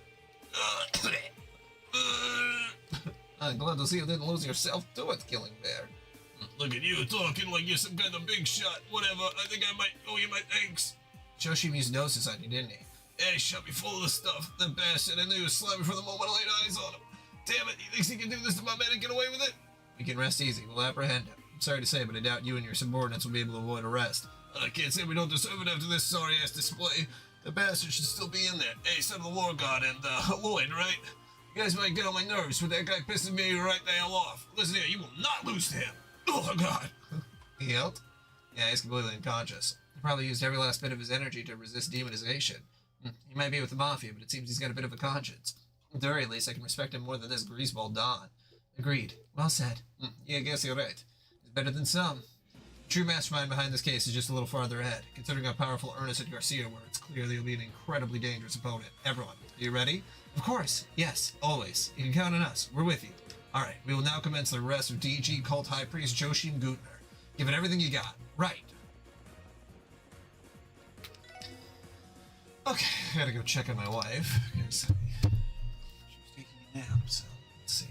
I'm glad to see you didn't lose yourself to it, Killing Bear. Look at you talking like you're some kind of big shot. Whatever, I think I might owe you my thanks. Joshim used Gnosis on you, didn't he? Yeah, he shot me full of the stuff. That bastard, I knew he was slimy from the moment I laid eyes on him. Damn it, he thinks he can do this to my man and get away with it? We can rest easy. We'll apprehend him. I'm sorry to say, but I doubt you and your subordinates will be able to avoid arrest. I can't say we don't deserve it after this sorry-ass display. The bastard should still be in there. Hey, son of the War God and, Lloyd, right? You guys might get on my nerves, but that guy pisses me right the hell off. Listen here, you will not lose to him. Oh, God. He out? Yeah, he's completely unconscious. He probably used every last bit of his energy to resist demonization. He might be with the Mafia, but it seems he's got a bit of a conscience. At the very least, I can respect him more than this greaseball Don. Agreed. Well said. Yeah, I guess you're right. He's better than some. The true mastermind behind this case is just a little farther ahead. Considering how powerful Ernest and Garcia were, it's clear that he'll be an incredibly dangerous opponent. Everyone, are you ready? Of course. Yes. Always. You can count on us. We're with you. Alright, we will now commence the arrest of DG Cult High Priest Joshim Gutner. Give it everything you got. Right. Okay, I gotta go check on my wife, because she was taking a nap, so let's see.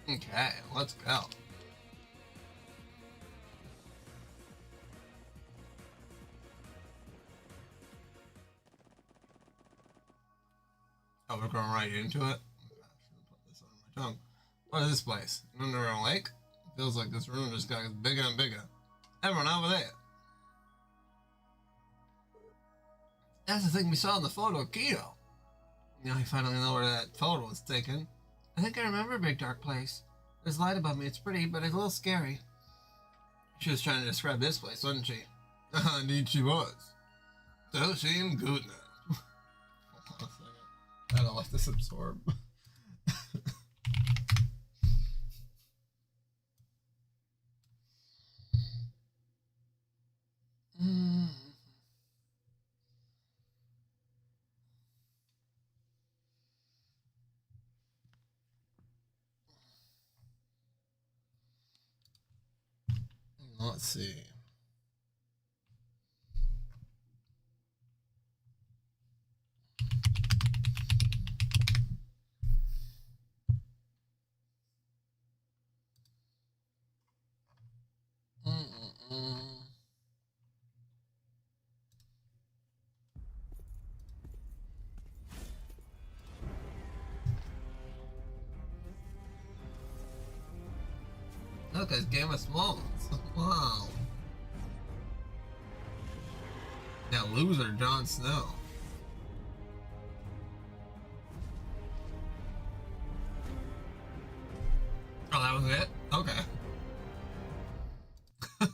Okay, let's go. Oh, we're going right into it? I should have put this on my tongue. What is this place? An underground lake? Feels like this room just got bigger and bigger. Everyone over there. That's the thing we saw in the photo of Keto. Now I finally know where that photo was taken. I think I remember a big dark place. There's light above me. It's pretty, but it's a little scary. She was trying to describe this place, wasn't she? Indeed she was. Toshin Gutner. Hold on a second. I gotta let this absorb. Let's see. Look, it's Game of Thrones. Wow. That loser, Jon Snow. Oh, that was it? Okay. Okay.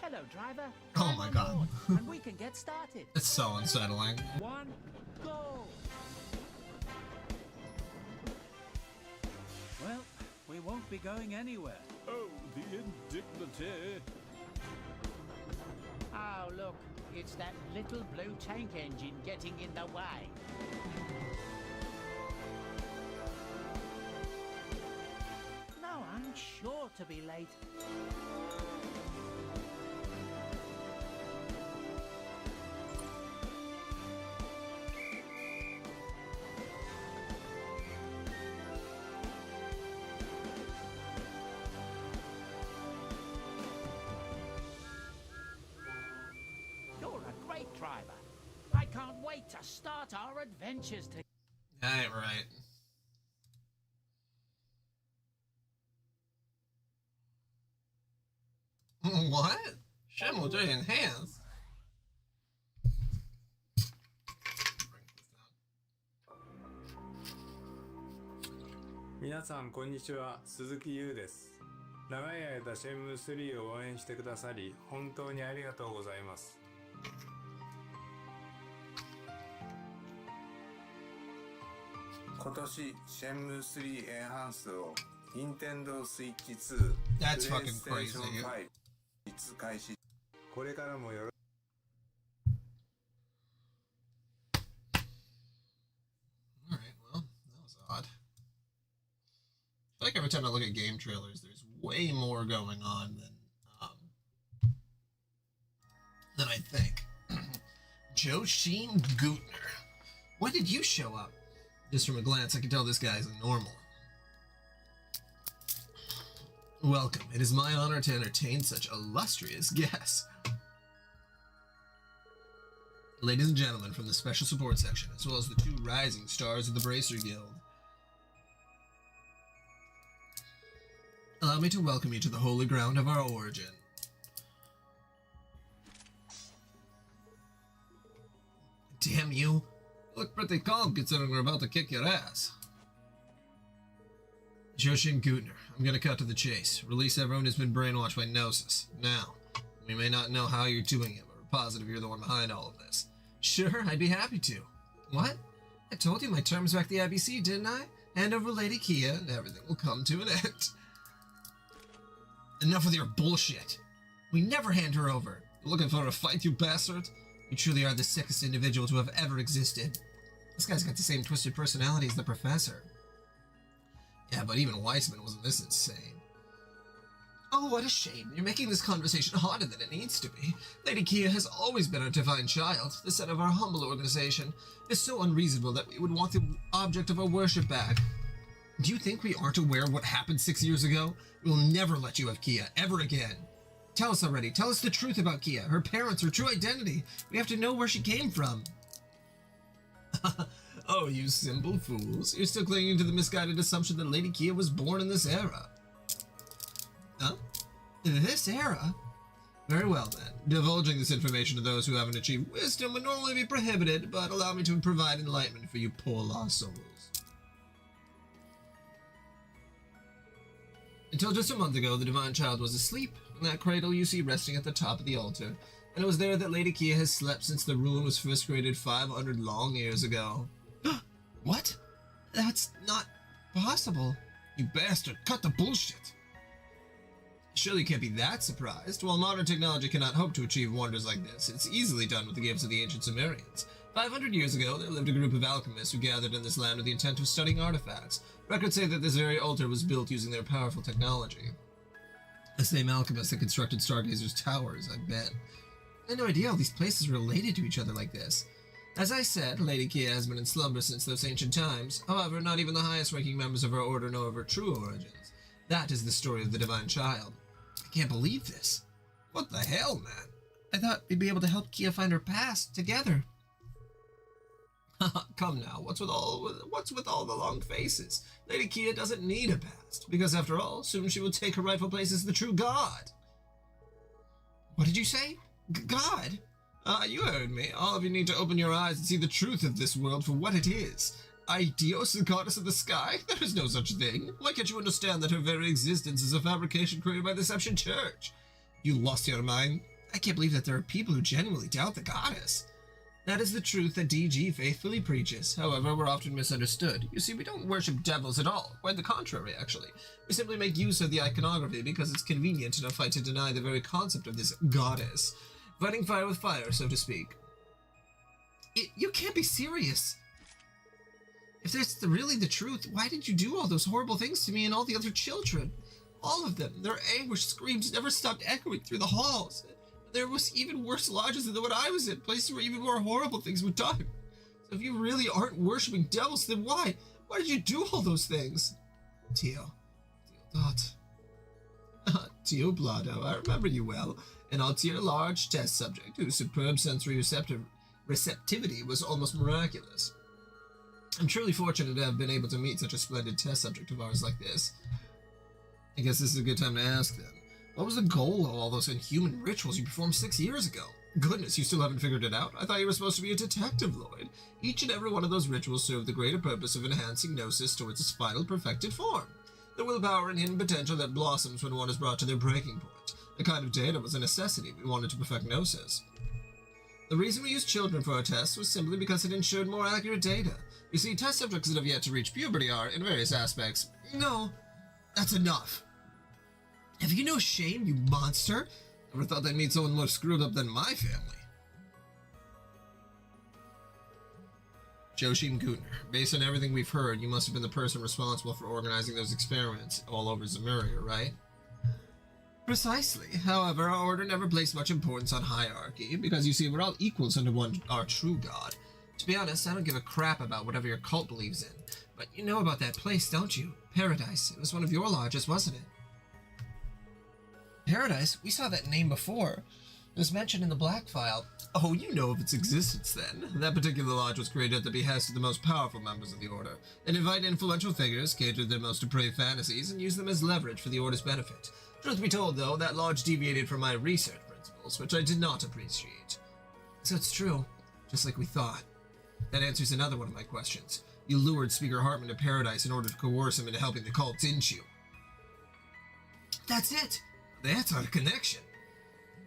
Hello, driver. Oh I'm my on God. board, and we can get started. It's so unsettling. One, go. Well, we won't be going anywhere. Oh, the indignity! Oh, look, it's that little blue tank engine getting in the way. No, I'm sure to be late. You're a great driver. I can't wait to start our adventures together. That ain't right. What? Shem will do enhance. Bring this down. 皆さんこんにちは、鈴木優です。長い間シェンムー3を応援してくださり本当にありがとうございます。今年シェンムー3エンハンスを Nintendo Switch 2 That's fucking crazy. PlayStation 5いつ開始。これからもよろ Alright, well, that was odd. I feel like every time I look at game trailers, there's way more going on than I think. Joshin Gutner. When did you show up? Just from a glance, I can tell this guy's a normal. Welcome. It is my honor to entertain such illustrious guests. Ladies and gentlemen from the Special Support Section, as well as the two rising stars of the Bracer Guild. Allow me to welcome you to the holy ground of our origin. Damn you. You look pretty calm considering we're about to kick your ass. Joshin Gutner, I'm gonna cut to the chase. Release everyone who's been brainwashed by Gnosis. Now, we may not know how you're doing it, but we're positive you're the one behind all of this. Sure, I'd be happy to. What? I told you my terms back the IBC, didn't I? Hand over Lady Kia, and everything will come to an end. Enough with your bullshit. We never hand her over. You looking for a fight, you bastard? You truly are the sickest individual to have ever existed. This guy's got the same twisted personality as the professor. Yeah, but even Weissman wasn't this insane. Oh, what a shame. You're making this conversation hotter than it needs to be. Lady Kia has always been our divine child, the son of our humble organization. It's so unreasonable that we would want the object of our worship back. Do you think we aren't aware of what happened 6 years ago? We'll never let you have Kia, ever again. Tell us already. Tell us the truth about Kia, her parents, her true identity. We have to know where she came from. Oh, you simple fools. You're still clinging to the misguided assumption that Lady Kia was born in this era. Huh? This era? Very well, then. Divulging this information to those who haven't achieved wisdom would normally be prohibited, but allow me to provide enlightenment for you poor lost souls. Until just a month ago, the Divine Child was asleep, in that cradle you see resting at the top of the altar, and it was there that Lady Kia has slept since the ruin was first created 500 long years ago. What? That's not possible. You bastard, cut the bullshit. Surely you can't be that surprised. While modern technology cannot hope to achieve wonders like this, it's easily done with the gifts of the ancient Sumerians. 500 years ago, there lived a group of alchemists who gathered in this land with the intent of studying artifacts. Records say that this very altar was built using their powerful technology. The same alchemists that constructed Stargazer's towers, I bet. I had no idea all these places were related to each other like this. As I said, Lady Kia has been in slumber since those ancient times. However, not even the highest-ranking members of her order know of her true origins. That is the story of the Divine Child. I can't believe this. What the hell, man? I thought we'd be able to help Kia find her past together. Come now, what's with all the long faces? Lady Kia doesn't need a past, because after all, soon she will take her rightful place as the true god. What did you say? God? You heard me. All of you need to open your eyes and see the truth of this world for what it is. Aidios, the goddess of the sky? There is no such thing. Why can't you understand that her very existence is a fabrication created by the Deception Church? You lost your mind? I can't believe that there are people who genuinely doubt the goddess. That is the truth that DG faithfully preaches. However, we're often misunderstood. You see, we don't worship devils at all. Quite the contrary, actually. We simply make use of the iconography because it's convenient in a fight to deny the very concept of this goddess. Fighting fire with fire, so to speak. You can't be serious. If that's really the truth, why did you do all those horrible things to me and all the other children? All of them. Their anguish screams never stopped echoing through the halls. There was even worse lodges than the one I was in, places where even more horrible things were done. So if you really aren't worshipping devils, then why? Why did you do all those things? Tio Dot. Tio Blado, I remember you well. An Altier large test subject whose superb sensory receptivity was almost miraculous. I'm truly fortunate to have been able to meet such a splendid test subject of ours like this. I guess this is a good time to ask then. What was the goal of all those inhuman rituals you performed 6 years ago? Goodness, you still haven't figured it out? I thought you were supposed to be a detective, Lloyd. Each and every one of those rituals served the greater purpose of enhancing Gnosis towards its final perfected form. The willpower and hidden potential that blossoms when one is brought to their breaking point. The kind of data was a necessity we wanted to perfect Gnosis. The reason we used children for our tests was simply because it ensured more accurate data. You see, test subjects that have yet to reach puberty are, in various aspects... No, that's enough. Have you no shame, you monster? Never thought I'd meet someone more screwed up than my family. Joachim Gutner, based on everything we've heard, you must have been the person responsible for organizing those experiments all over Zemuria, right? Precisely. However, our order never placed much importance on hierarchy, because you see, we're all equals under our true god. To be honest, I don't give a crap about whatever your cult believes in. But you know about that place, don't you? Paradise. It was one of your lodges, wasn't it? Paradise? We saw that name before. It was mentioned in the Black File. Oh, you know of its existence then. That particular lodge was created at the behest of the most powerful members of the Order. They'd invite influential figures, cater to their most depraved fantasies, and use them as leverage for the Order's benefit. Truth be told, though, that lodge deviated from my research principles, which I did not appreciate. So it's true, just like we thought. That answers another one of my questions. You lured Speaker Hartman to Paradise in order to coerce him into helping the cult, didn't you? That's it! That's our connection.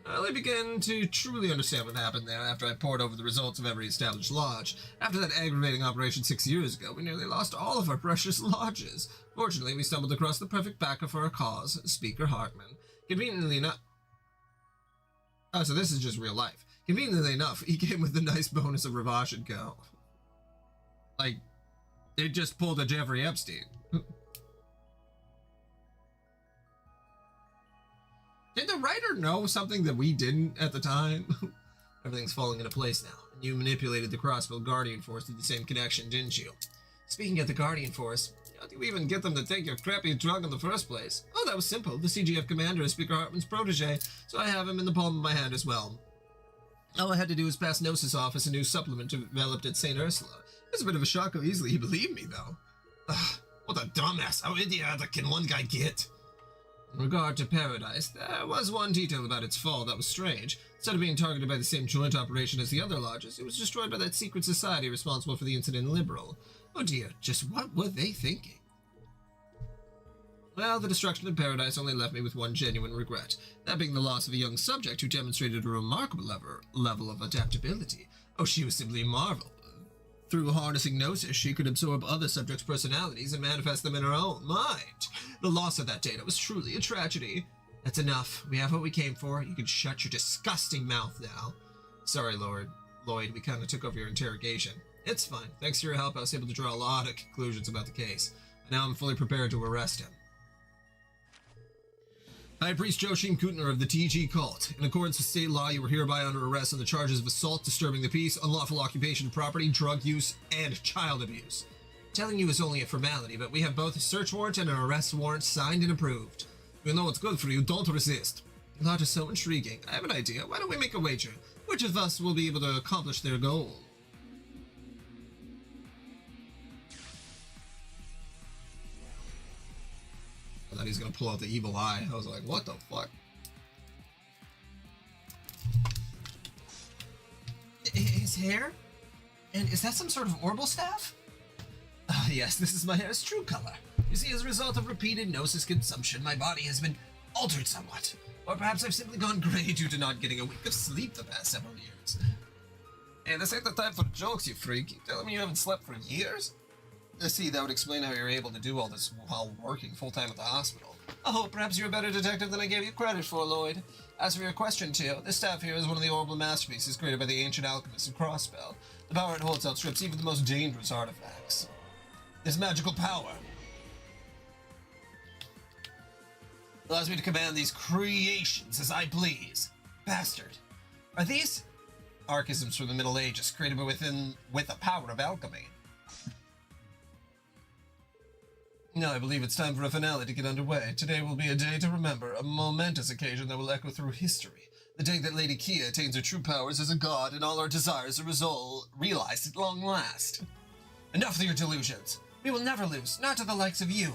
Well, I began to truly understand what happened there after I pored over the results of every established lodge. After that aggravating operation 6 years ago, we nearly lost all of our precious lodges. Fortunately, we stumbled across the perfect backer for our cause, Speaker Hartman. Conveniently enough... Oh, so this is just real life. Conveniently enough, he came with the nice bonus of Ravash and Co. Like, they just pulled a Jeffrey Epstein. Did the writer know something that we didn't at the time? Everything's falling into place now. You manipulated the Crossbow Guardian Force through the same connection, didn't you? Speaking of the Guardian Force, how do you even get them to take your crappy drug in the first place? Oh, that was simple. The CGF commander is Speaker Hartman's protege, so I have him in the palm of my hand as well. All I had to do was pass Gnosis off as a new supplement developed at St. Ursula. It's a bit of a shock how easily he believed me, though. Ugh, what a dumbass. How idiotic can one guy get? In regard to Paradise, there was one detail about its fall that was strange. Instead of being targeted by the same joint operation as the other lodges, it was destroyed by that secret society responsible for the incident in Liberal. Oh dear, just what were they thinking? Well, the destruction of Paradise only left me with one genuine regret, that being the loss of a young subject who demonstrated a remarkable level of adaptability. Oh, she was simply a marvel. Through harnessing Gnosis, she could absorb other subjects' personalities and manifest them in her own mind. The loss of that data was truly a tragedy. That's enough. We have what we came for. You can shut your disgusting mouth now. Sorry, Lloyd, we kind of took over your interrogation. It's fine. Thanks to your help, I was able to draw a lot of conclusions about the case. And now I'm fully prepared to arrest him. High Priest Joachim Kutner of the TG Cult. In accordance with state law, you are hereby under arrest on the charges of assault, disturbing the peace, unlawful occupation of property, drug use, and child abuse. Telling you is only a formality, but we have both a search warrant and an arrest warrant signed and approved. You know what's good for you, don't resist. The lot is so intriguing. I have an idea. Why don't we make a wager? Which of us will be able to accomplish their goal? I thought he was going to pull out the evil eye. I was like, what the fuck? His hair? And is that some sort of orbital staff? Ah, yes, this is my hair's true color. You see, as a result of repeated Gnosis consumption, my body has been altered somewhat. Or perhaps I've simply gone gray due to not getting a week of sleep the past several years. Hey, this ain't the time for jokes, you freak. You telling me you haven't slept for years? See, that would explain how you're able to do all this while working full-time at the hospital. Oh, perhaps you're a better detective than I gave you credit for, Lloyd. As for your question, Tio, this staff here is one of the orbital masterpieces created by the ancient alchemists of Crossbell. The power it holds outstrips even the most dangerous artifacts. This magical power allows me to command these creations as I please. Bastard. Are these archaisms from the Middle Ages created with the power of alchemy? No, I believe it's time for a finale to get underway. Today will be a day to remember, a momentous occasion that will echo through history. The day that Lady Kia attains her true powers as a god and all our desires are realized at long last. Enough of your delusions. We will never lose, not to the likes of you.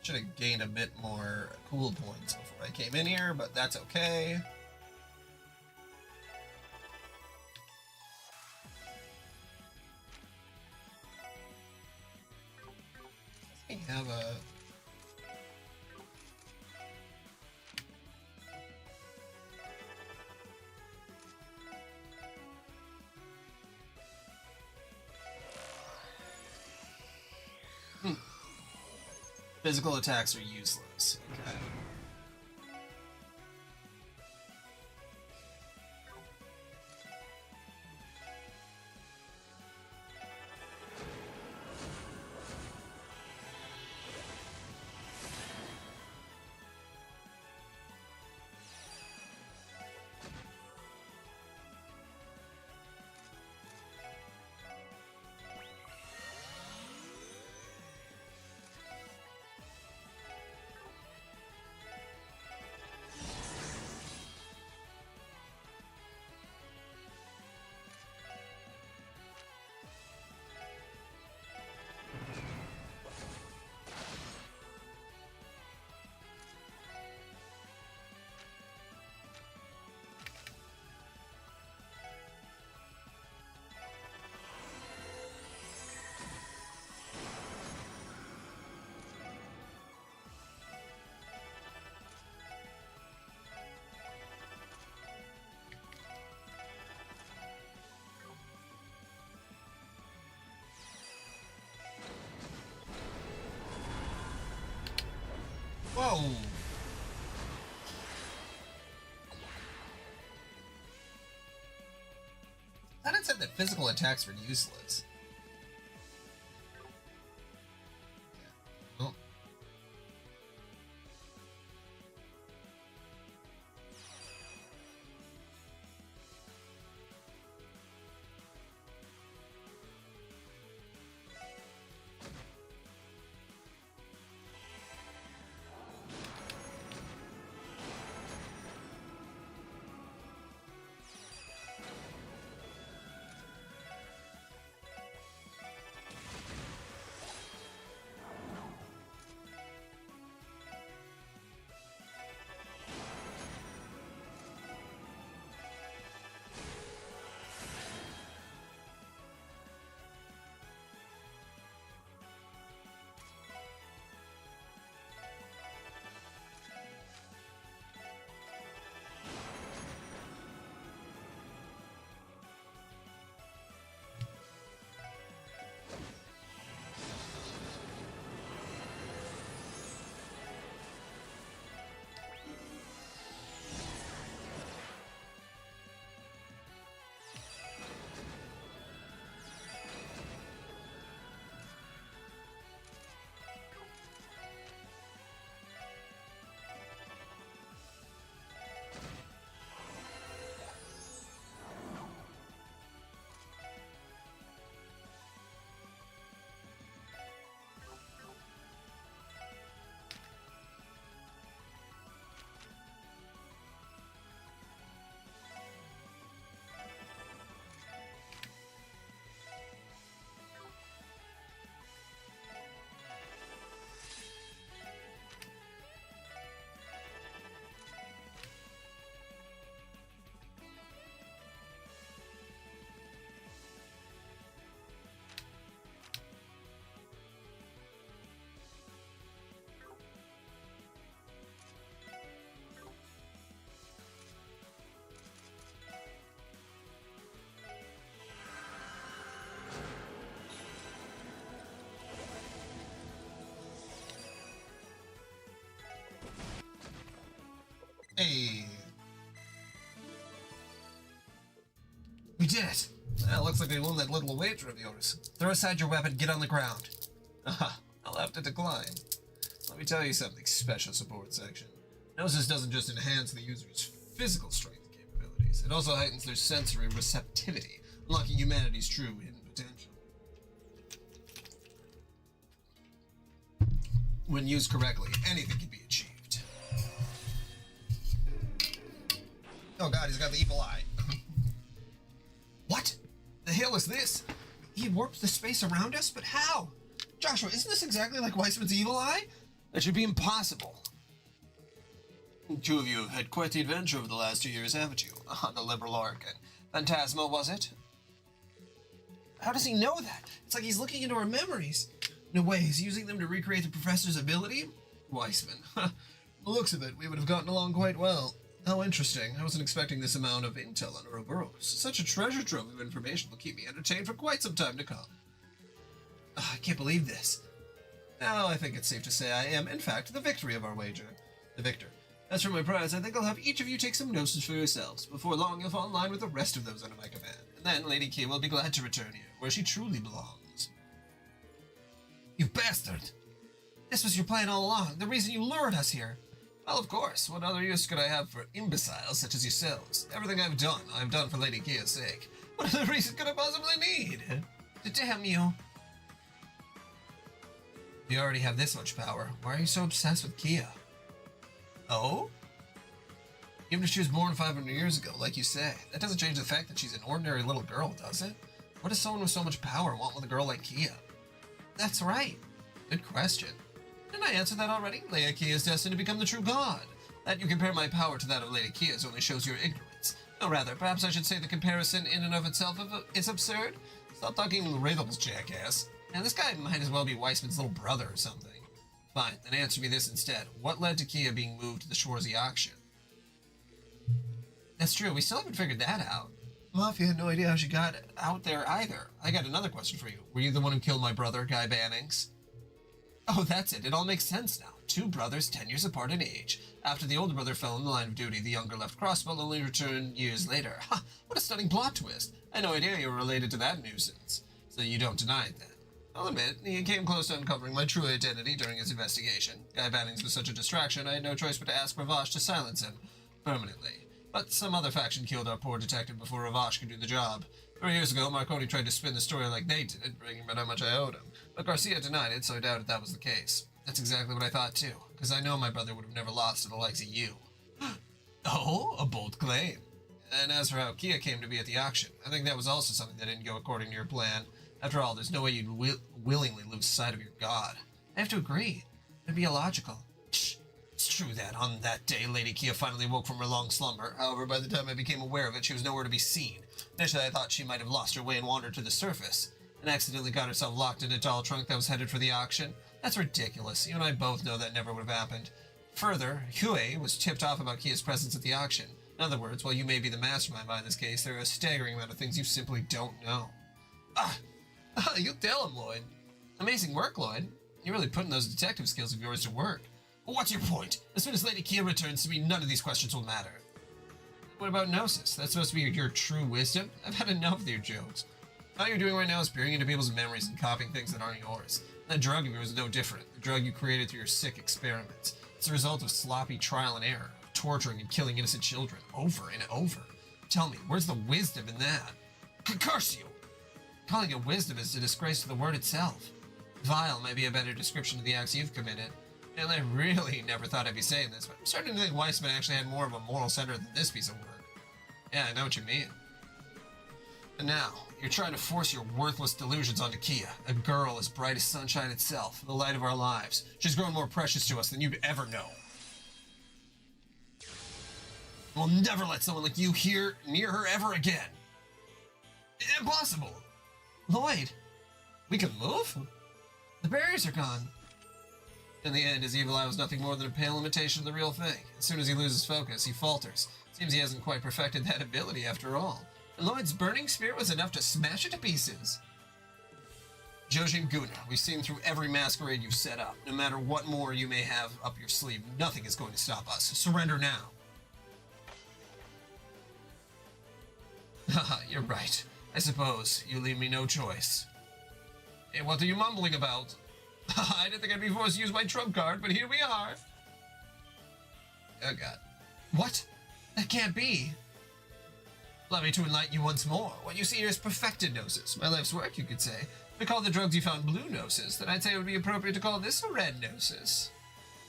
Should have gained a bit more cool points before I came in here, but that's okay. I have a... Physical attacks are useless. Okay. Whoa! physical attacks were useless. Oh. Hey. We did it. Well, looks like we won that little wager of yours. Throw aside your weapon, get on the ground. Aha, I'll have to decline. Let me tell you something, Special Support Section. Gnosis doesn't just enhance the user's physical strength capabilities, it also heightens their sensory receptivity, unlocking humanity's true hidden potential. When used correctly, anything can be achieved. Oh god, he's got the evil eye. What the hell is this? He warped the space around us, but how? Joshua, isn't this exactly like Weissman's evil eye? That should be impossible. The two of you have had quite the adventure over the last 2 years, haven't you? On the Liberal Arc and Phantasma, was it? How does he know that? It's like he's looking into our memories. No way, he's using them to recreate the professor's ability? Weissman. The looks of it, we would have gotten along quite well. How interesting. I wasn't expecting this amount of intel on Ouroboros. Such a treasure trove of information will keep me entertained for quite some time to come. I can't believe this. Now, I think it's safe to say I am, in fact, the victory of our wager. The victor. As for my prize, I think I'll have each of you take some gnosis for yourselves. Before long, you'll fall in line with the rest of those under my command. And then Lady Kia will be glad to return here, where she truly belongs. You bastard! This was your plan all along, the reason you lured us here. Well, of course. What other use could I have for imbeciles such as yourselves? Everything I've done for Lady Kia's sake. What other reason could I possibly need? Damn you. You already have this much power. Why are you so obsessed with Kia? Oh? Even if she was born 500 years ago, like you say, that doesn't change the fact that she's an ordinary little girl, does it? What does someone with so much power want with a girl like Kia? That's right. Good question. Didn't I answer that already? Lady Kia is destined to become the true god. That you compare my power to that of Lady Kia's only shows your ignorance. No, rather, perhaps I should say the comparison in and of itself is absurd. Stop talking in riddles, jackass. Now, this guy might as well be Weissman's little brother or something. Fine, then answer me this instead. What led to Kia being moved to the Schwarzy auction? That's true, we still haven't figured that out. Mafia had no idea how she got out there either. I got another question for you. Were you the one who killed my brother, Guy Bannings? Oh, that's it. It all makes sense now. two brothers 10 years apart in age. After the older brother fell in the line of duty, the younger left Crossbell, only returned years later. Ha! What a stunning plot twist. I had no idea you were related to that nuisance. So you don't deny it then? I'll admit, he came close to uncovering my true identity during his investigation. Guy Bannings was such a distraction, I had no choice but to ask Ravash to silence him permanently. But some other faction killed our poor detective before Ravash could do the job. 3 years ago, Marconi tried to spin the story like they did, bragging about how much I owed him. But Garcia denied it, so I doubted that was the case. That's exactly what I thought too, because I know my brother would have never lost to the likes of you. Oh, a bold claim. And as for how Kia came to be at the auction, I think that was also something that didn't go according to your plan. After all, there's no way you'd willingly lose sight of your god. I have to agree. It'd be illogical. Shh. It's true that on that day, Lady Kia finally woke from her long slumber. However, by the time I became aware of it, she was nowhere to be seen. Initially, I thought she might have lost her way and wandered to the surface, and accidentally got herself locked in a doll trunk that was headed for the auction. That's ridiculous. You and I both know that never would have happened. Further, Huey was tipped off about Kia's presence at the auction. In other words, while you may be the mastermind behind this case, there are a staggering amount of things you simply don't know. You tell him, Lloyd. Amazing work, Lloyd. You're really putting those detective skills of yours to work. What's your point? As soon as Lady Kia returns to me, none of these questions will matter. What about Gnosis? That's supposed to be your true wisdom? I've had enough of your jokes. All you're doing right now is peering into people's memories and copying things that aren't yours. That drug of yours is no different. The drug you created through your sick experiments. It's a result of sloppy trial and error, torturing and killing innocent children, over and over. Tell me, where's the wisdom in that? Curse you! Calling it wisdom is a disgrace to the word itself. Vile may be a better description of the acts you've committed. And I really never thought I'd be saying this, but I'm starting to think Weissman actually had more of a moral center than this piece of work. Yeah, I know what you mean. And now, you're trying to force your worthless delusions onto Kia, a girl as bright as sunshine itself, the light of our lives. She's grown more precious to us than you'd ever know. We'll never let someone like you here near her ever again. Impossible. Lloyd, we can move? The barriers are gone. In the end, his evil eye was nothing more than a pale imitation of the real thing. As soon as he loses focus, he falters. Seems he hasn't quite perfected that ability after all. And Lloyd's burning spear was enough to smash it to pieces. Jojin Guna, we've seen through every masquerade you've set up. No matter what more you may have up your sleeve, nothing is going to stop us. Surrender now. Haha, you're right. I suppose you leave me no choice. Hey, what are you mumbling about? I didn't think I'd be forced to use my trump card, but here we are. Oh god. What? That can't be. Allow me to enlighten you once more. What you see here is perfected gnosis. My life's work, you could say. If we call the drugs you found blue gnosis, then I'd say it would be appropriate to call this a red gnosis.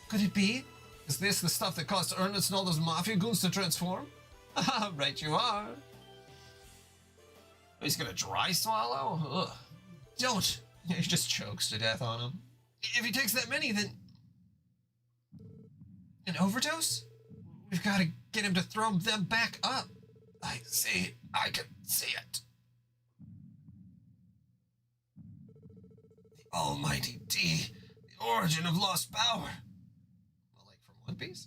Could it be? Is this the stuff that caused Ernest and all those mafia goons to transform? Haha, right you are. He's gonna dry swallow? Ugh. Don't! He just chokes to death on him. If he takes that many, then... An overdose? We've got to get him to throw them back up. I see. I can see it. The almighty D. The origin of lost power. Well, like from One Piece?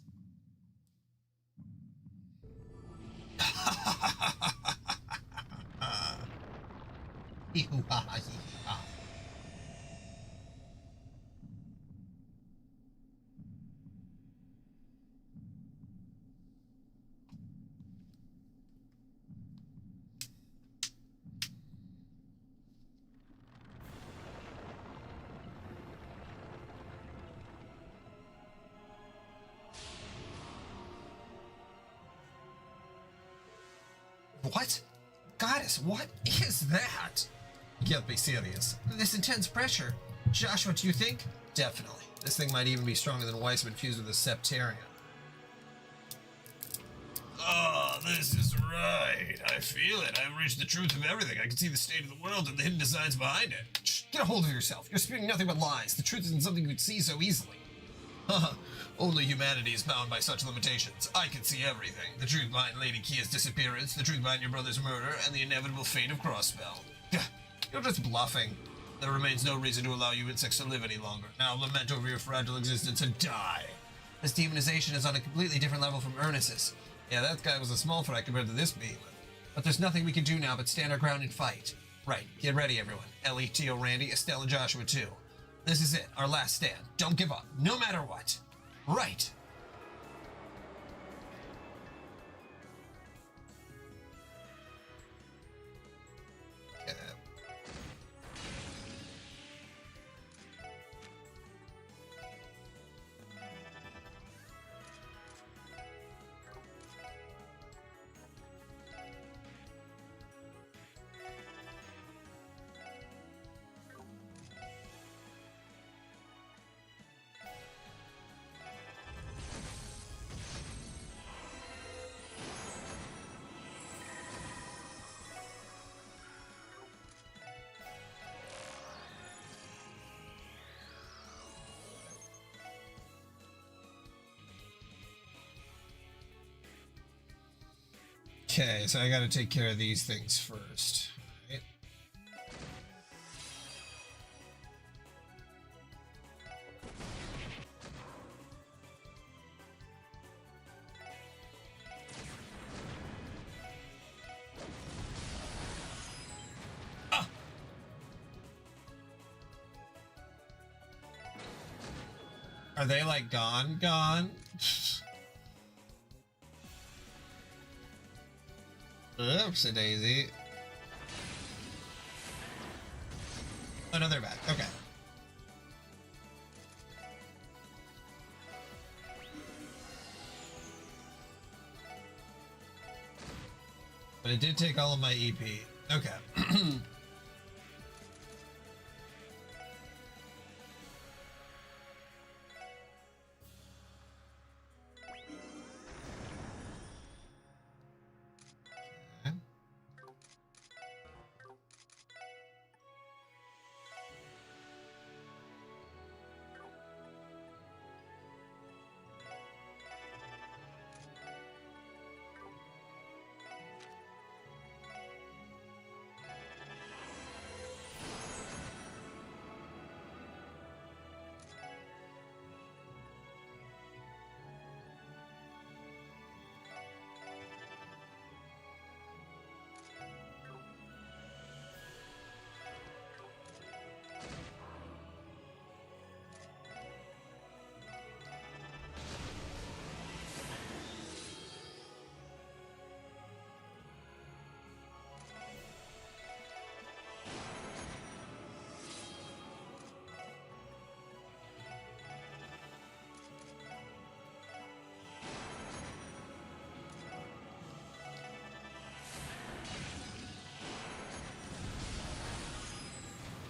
What? Goddess, what is that? You can't be serious. This intense pressure. Joshua, do you think? Definitely. This thing might even be stronger than Weissman fused with a Septarian. Oh, this is right. I feel it. I've reached the truth of everything. I can see the state of the world and the hidden designs behind it. Shh, get a hold of yourself. You're spewing nothing but lies. The truth isn't something you could see so easily. Haha, only humanity is bound by such limitations. I can see everything. The truth behind Lady Kia's disappearance, the truth behind your brother's murder, and the inevitable fate of Crossbell. You're just bluffing. There remains no reason to allow you insects to live any longer. Now lament over your fragile existence and die. This demonization is on a completely different level from Ernest's. Yeah, that guy was a small fry compared to this behemoth. But there's nothing we can do now but stand our ground and fight. Right, get ready everyone. Ellie, Tio, Randy, Estelle, and Joshua too. This is it, our last stand. Don't give up, no matter what. Right. Okay, so I gotta take care of these things first. Right? Ah! Are they like gone? Gone? Oops, a daisy. Oh no, they're back. Okay. But it did take all of my EP. Okay.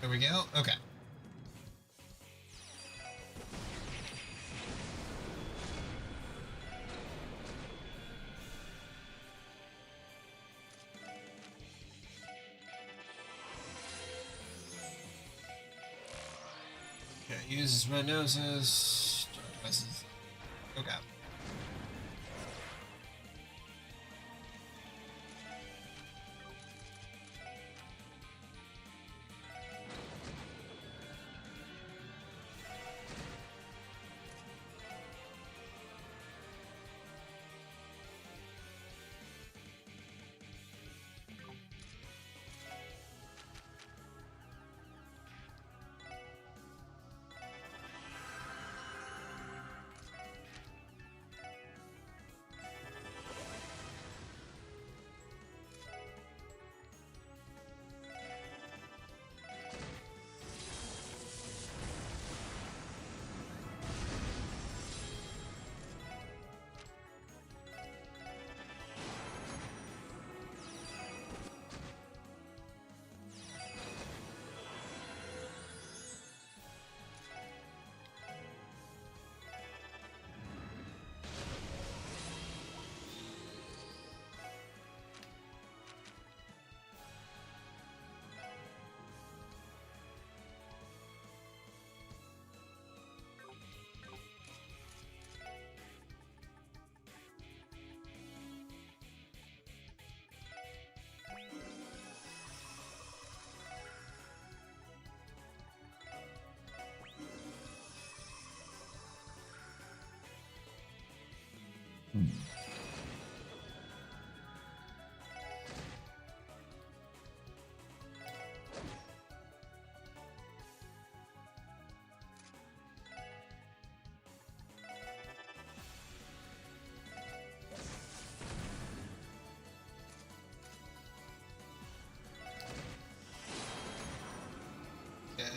There we go. Okay. Okay, uses Rhinosis. Okay.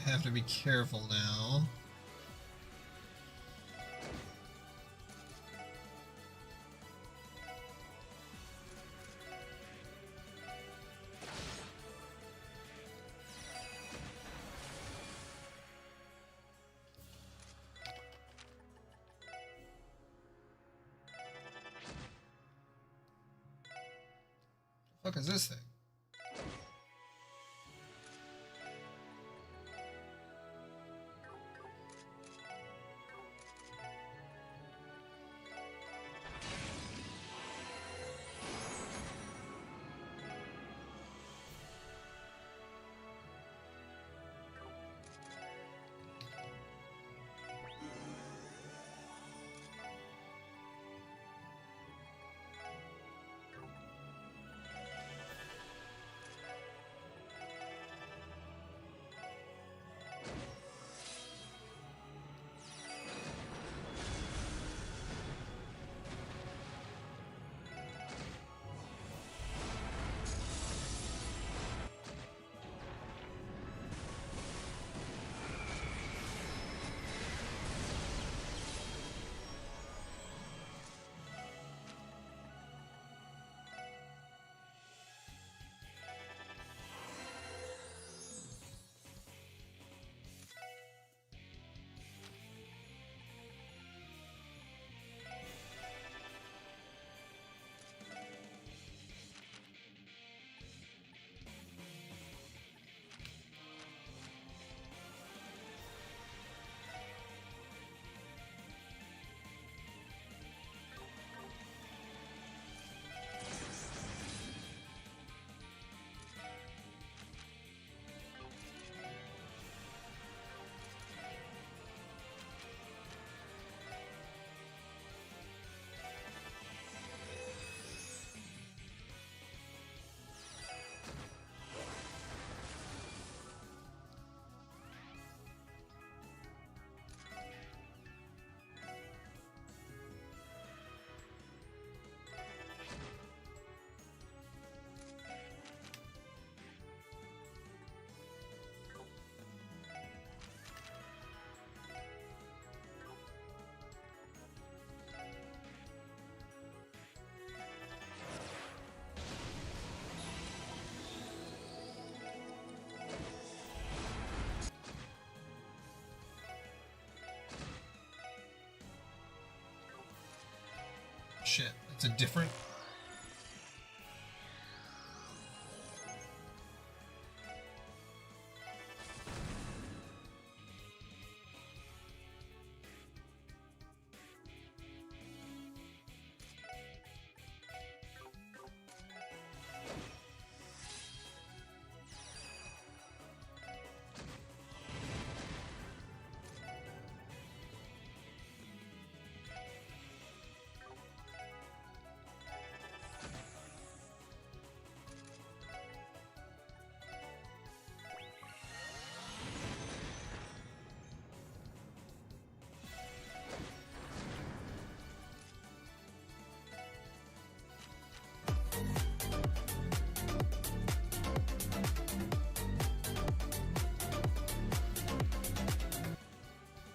have to be careful now. What the fuck is this thing? Shit, it's a different...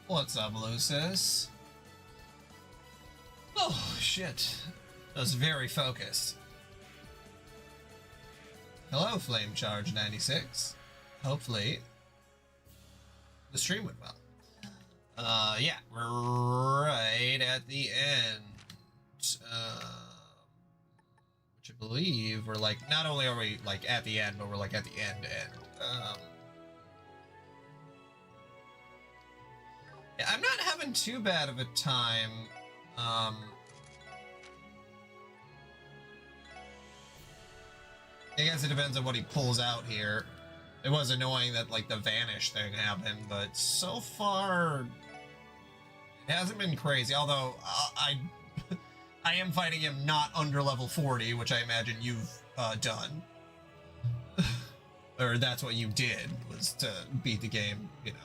What's up, Lucis? Oh, shit. That was very focused. Hello, Flame Charge 96. Hopefully, the stream went well. Yeah, we're right at the end. Which I believe we're like, not only are we like at the end, but we're like at the end. Yeah, I'm not having too bad of a time. I guess it depends on what he pulls out here. It was annoying that like the vanish thing happened, but so far it hasn't been crazy. Although I am fighting him not under level 40, which I imagine you've done, or that's what you did, was to beat the game, you know.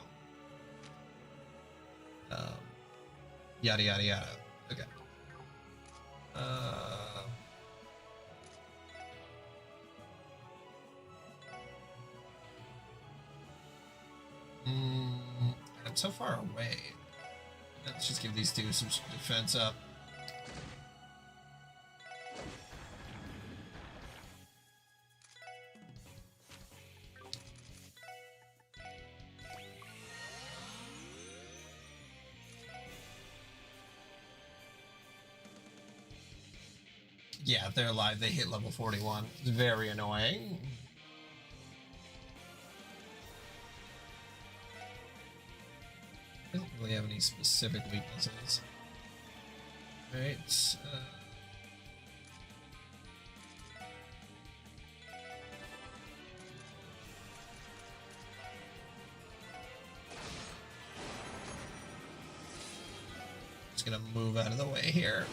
Yada yada yada. Okay. I'm so far away. Let's just give these two some defense up. Yeah, if they're alive, they hit level 41. It's very annoying. Doesn't really have any specific weaknesses. Alright, just gonna move out of the way here.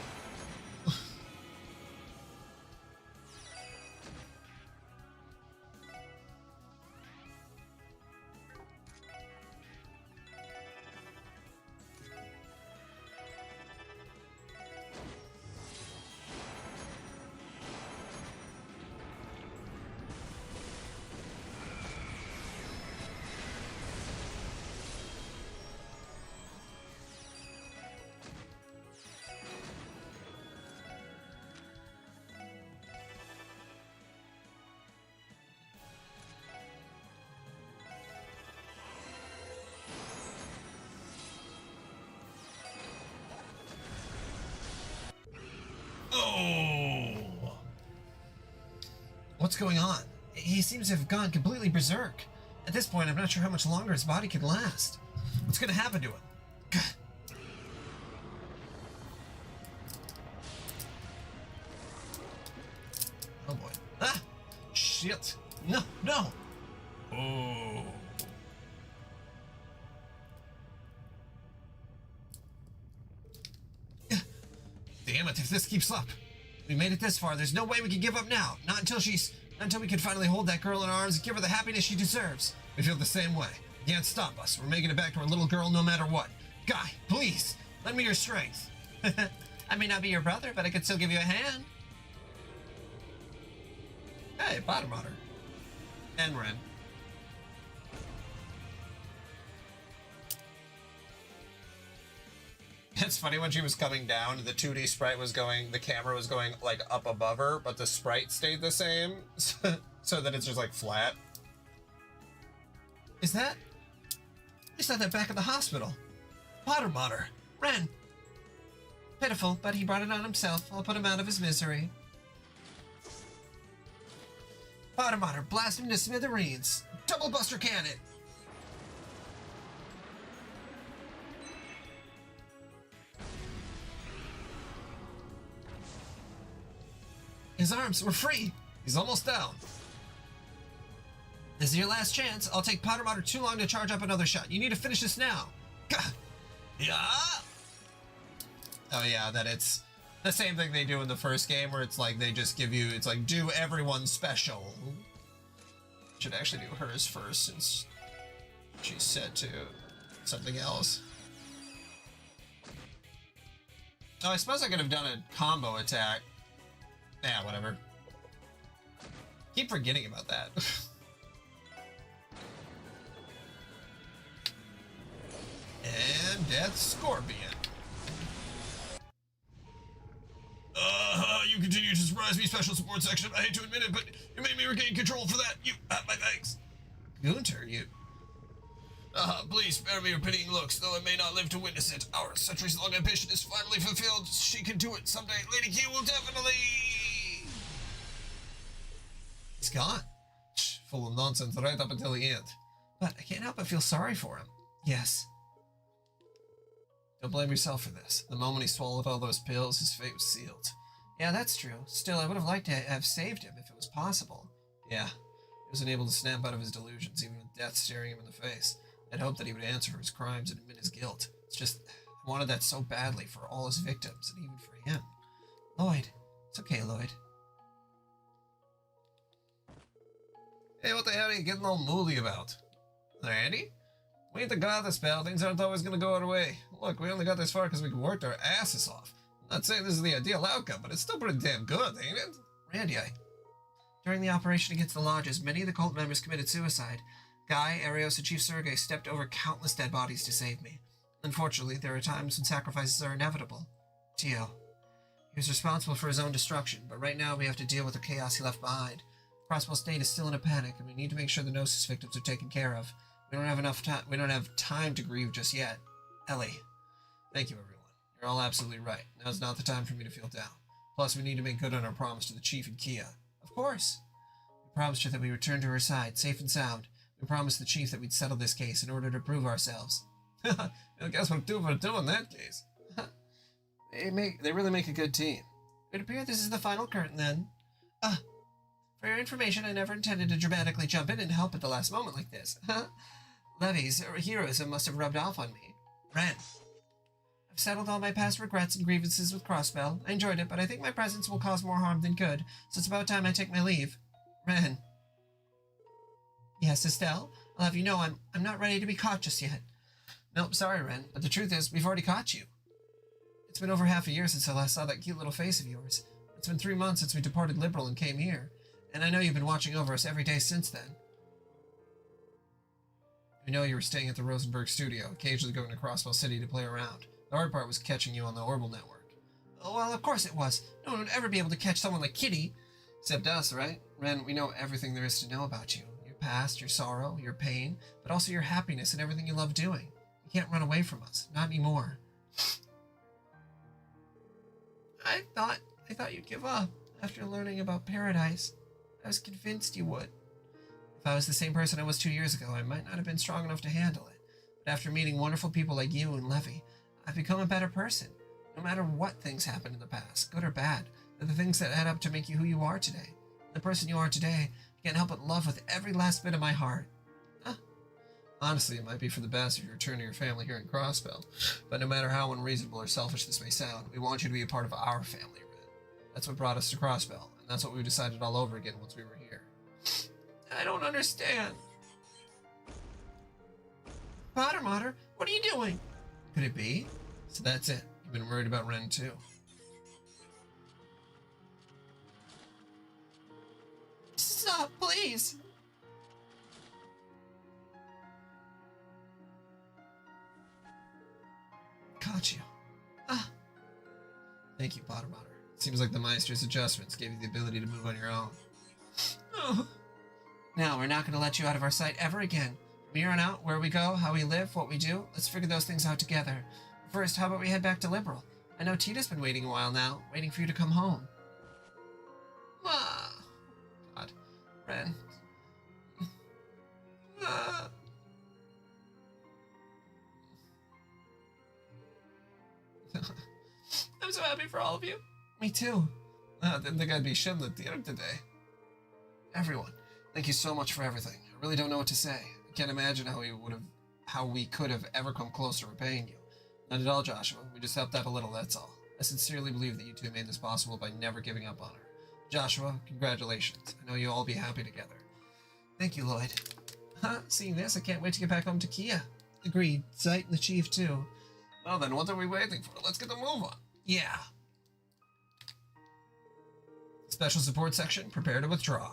What's going on? He seems to have gone completely berserk. At this point, I'm not sure how much longer his body can last. What's going to happen to him? Oh boy. Ah! Shit! No! No! Oh. Damn it, if this keeps up. We made it this far. There's no way we can give up now. Not until we can finally hold that girl in our arms and give her the happiness she deserves. We feel the same way. You can't stop us. We're making it back to our little girl no matter what. Guy, please, lend me your strength. I may not be your brother, but I could still give you a hand. Hey, bottom otter. And Ren. It's funny when she was coming down, the 2D sprite was going, the camera was going like up above her, but the sprite stayed the same, so that it's just like flat. Is that back at the hospital? Bottom otter. Ren. Pitiful, but he brought it on himself. I'll put him out of his misery. Bottom otter, blast him to smithereens. Double buster cannon. His arms were free. He's almost down. This is your last chance. I'll take Potter Motter too long to charge up another shot. You need to finish this now. Yeah. Oh yeah, that it's the same thing they do in the first game where it's like they just give you, it's like do everyone special. Should actually do hers first since she's set to something else. Oh, I suppose I could have done a combo attack. Yeah, whatever. Keep forgetting about that. And Death Scorpion. You continue to surprise me, Special Support Section. I hate to admit it, but you made me regain control for that. You have my thanks. Gunter, you... Please spare me your pitying looks, though I may not live to witness it. Our centuries-long ambition is finally fulfilled. She can do it someday. Lady Q will definitely... He's gone. Full of nonsense right up until the end. But I can't help but feel sorry for him. Yes. Don't blame yourself for this. The moment he swallowed all those pills, his fate was sealed. Yeah, that's true. Still, I would have liked to have saved him if it was possible. Yeah. He wasn't able to snap out of his delusions, even with death staring him in the face. I'd hoped that he would answer for his crimes and admit his guilt. It's just, I wanted that so badly for all his victims, and even for him. Lloyd. It's okay, Lloyd. Hey, what the hell are you getting all moody about? Randy? We ain't the god of the spell. Things aren't always gonna go our way. Look, we only got this far because we worked our asses off. I'm not saying this is the ideal outcome, but it's still pretty damn good, ain't it? Randy, During the operation against the lodges, many of the cult members committed suicide. Guy, Arios, and Chief Sergei stepped over countless dead bodies to save me. Unfortunately, there are times when sacrifices are inevitable. Tio. He was responsible for his own destruction, but right now we have to deal with the chaos he left behind. Crossbell State is still in a panic, and we need to make sure the Gnosis victims are taken care of. We don't have enough time. We don't have time to grieve just yet. Ellie. Thank you, everyone. You're all absolutely right. Now's not the time for me to feel down. Plus, we need to make good on our promise to the Chief and Kia. Of course. We promised her that we return to her side, safe and sound. We promised the Chief that we'd settle this case in order to prove ourselves. I guess we'll do in that case. They really make a good team. It appears this is the final curtain, then. For your information, I never intended to dramatically jump in and help at the last moment like this. Levy's heroism must have rubbed off on me. Ren. I've settled all my past regrets and grievances with Crossbell. I enjoyed it, but I think my presence will cause more harm than good, so it's about time I take my leave. Ren. Yes, Estelle? I'll have you know I'm not ready to be caught just yet. Nope, sorry, Ren, but the truth is, we've already caught you. It's been over half a year since I last saw that cute little face of yours. It's been 3 months since we departed Liberal and came here, and I know you've been watching over us every day since then. We know you were staying at the Rosenberg studio, occasionally going to Crossbell City to play around. The hard part was catching you on the Orbital network. Oh, well, of course it was. No one would ever be able to catch someone like Kitty. Except us, right? Ren, we know everything there is to know about you. Your past, your sorrow, your pain, but also your happiness and everything you love doing. You can't run away from us. Not anymore. I thought you'd give up after learning about Paradise. I was convinced you would. If I was the same person I was 2 years ago, I might not have been strong enough to handle it. But after meeting wonderful people like you and Levy, I've become a better person. No matter what things happened in the past, good or bad, they're the things that add up to make you who you are today. The person you are today, I can't help but love with every last bit of my heart. Honestly, it might be for the best if you return to your family here in Crossbell. But no matter how unreasonable or selfish this may sound, we want you to be a part of our family, Ren. That's what brought us to Crossbell, and that's what we decided all over again once we were here. I don't understand. Pottermodder, what are you doing? Could it be? So that's it. You've been worried about Ren too. Stop, please. Got you. Thank you, Pottermodder. Seems like the Meister's adjustments gave you the ability to move on your own. Now, we're not going to let you out of our sight ever again. From here on out, where we go, how we live, what we do, let's figure those things out together. First, how about we head back to Liberal? I know Tita's been waiting a while now, waiting for you to come home. God. Ren. I'm so happy for all of you. Me too. Didn't think I'd be shedding the theater today. Everyone, thank you so much for everything. I really don't know what to say. I can't imagine how we could have ever come close to repaying you. Not at all, Joshua. We just helped out a little, that's all. I sincerely believe that you two made this possible by never giving up on her. Joshua, congratulations. I know you'll all be happy together. Thank you, Lloyd. Seeing this, I can't wait to get back home to Kia. Agreed. Sight and the Chief, too. Well then, what are we waiting for? Let's get the move on. Yeah. Special support section, prepare to withdraw.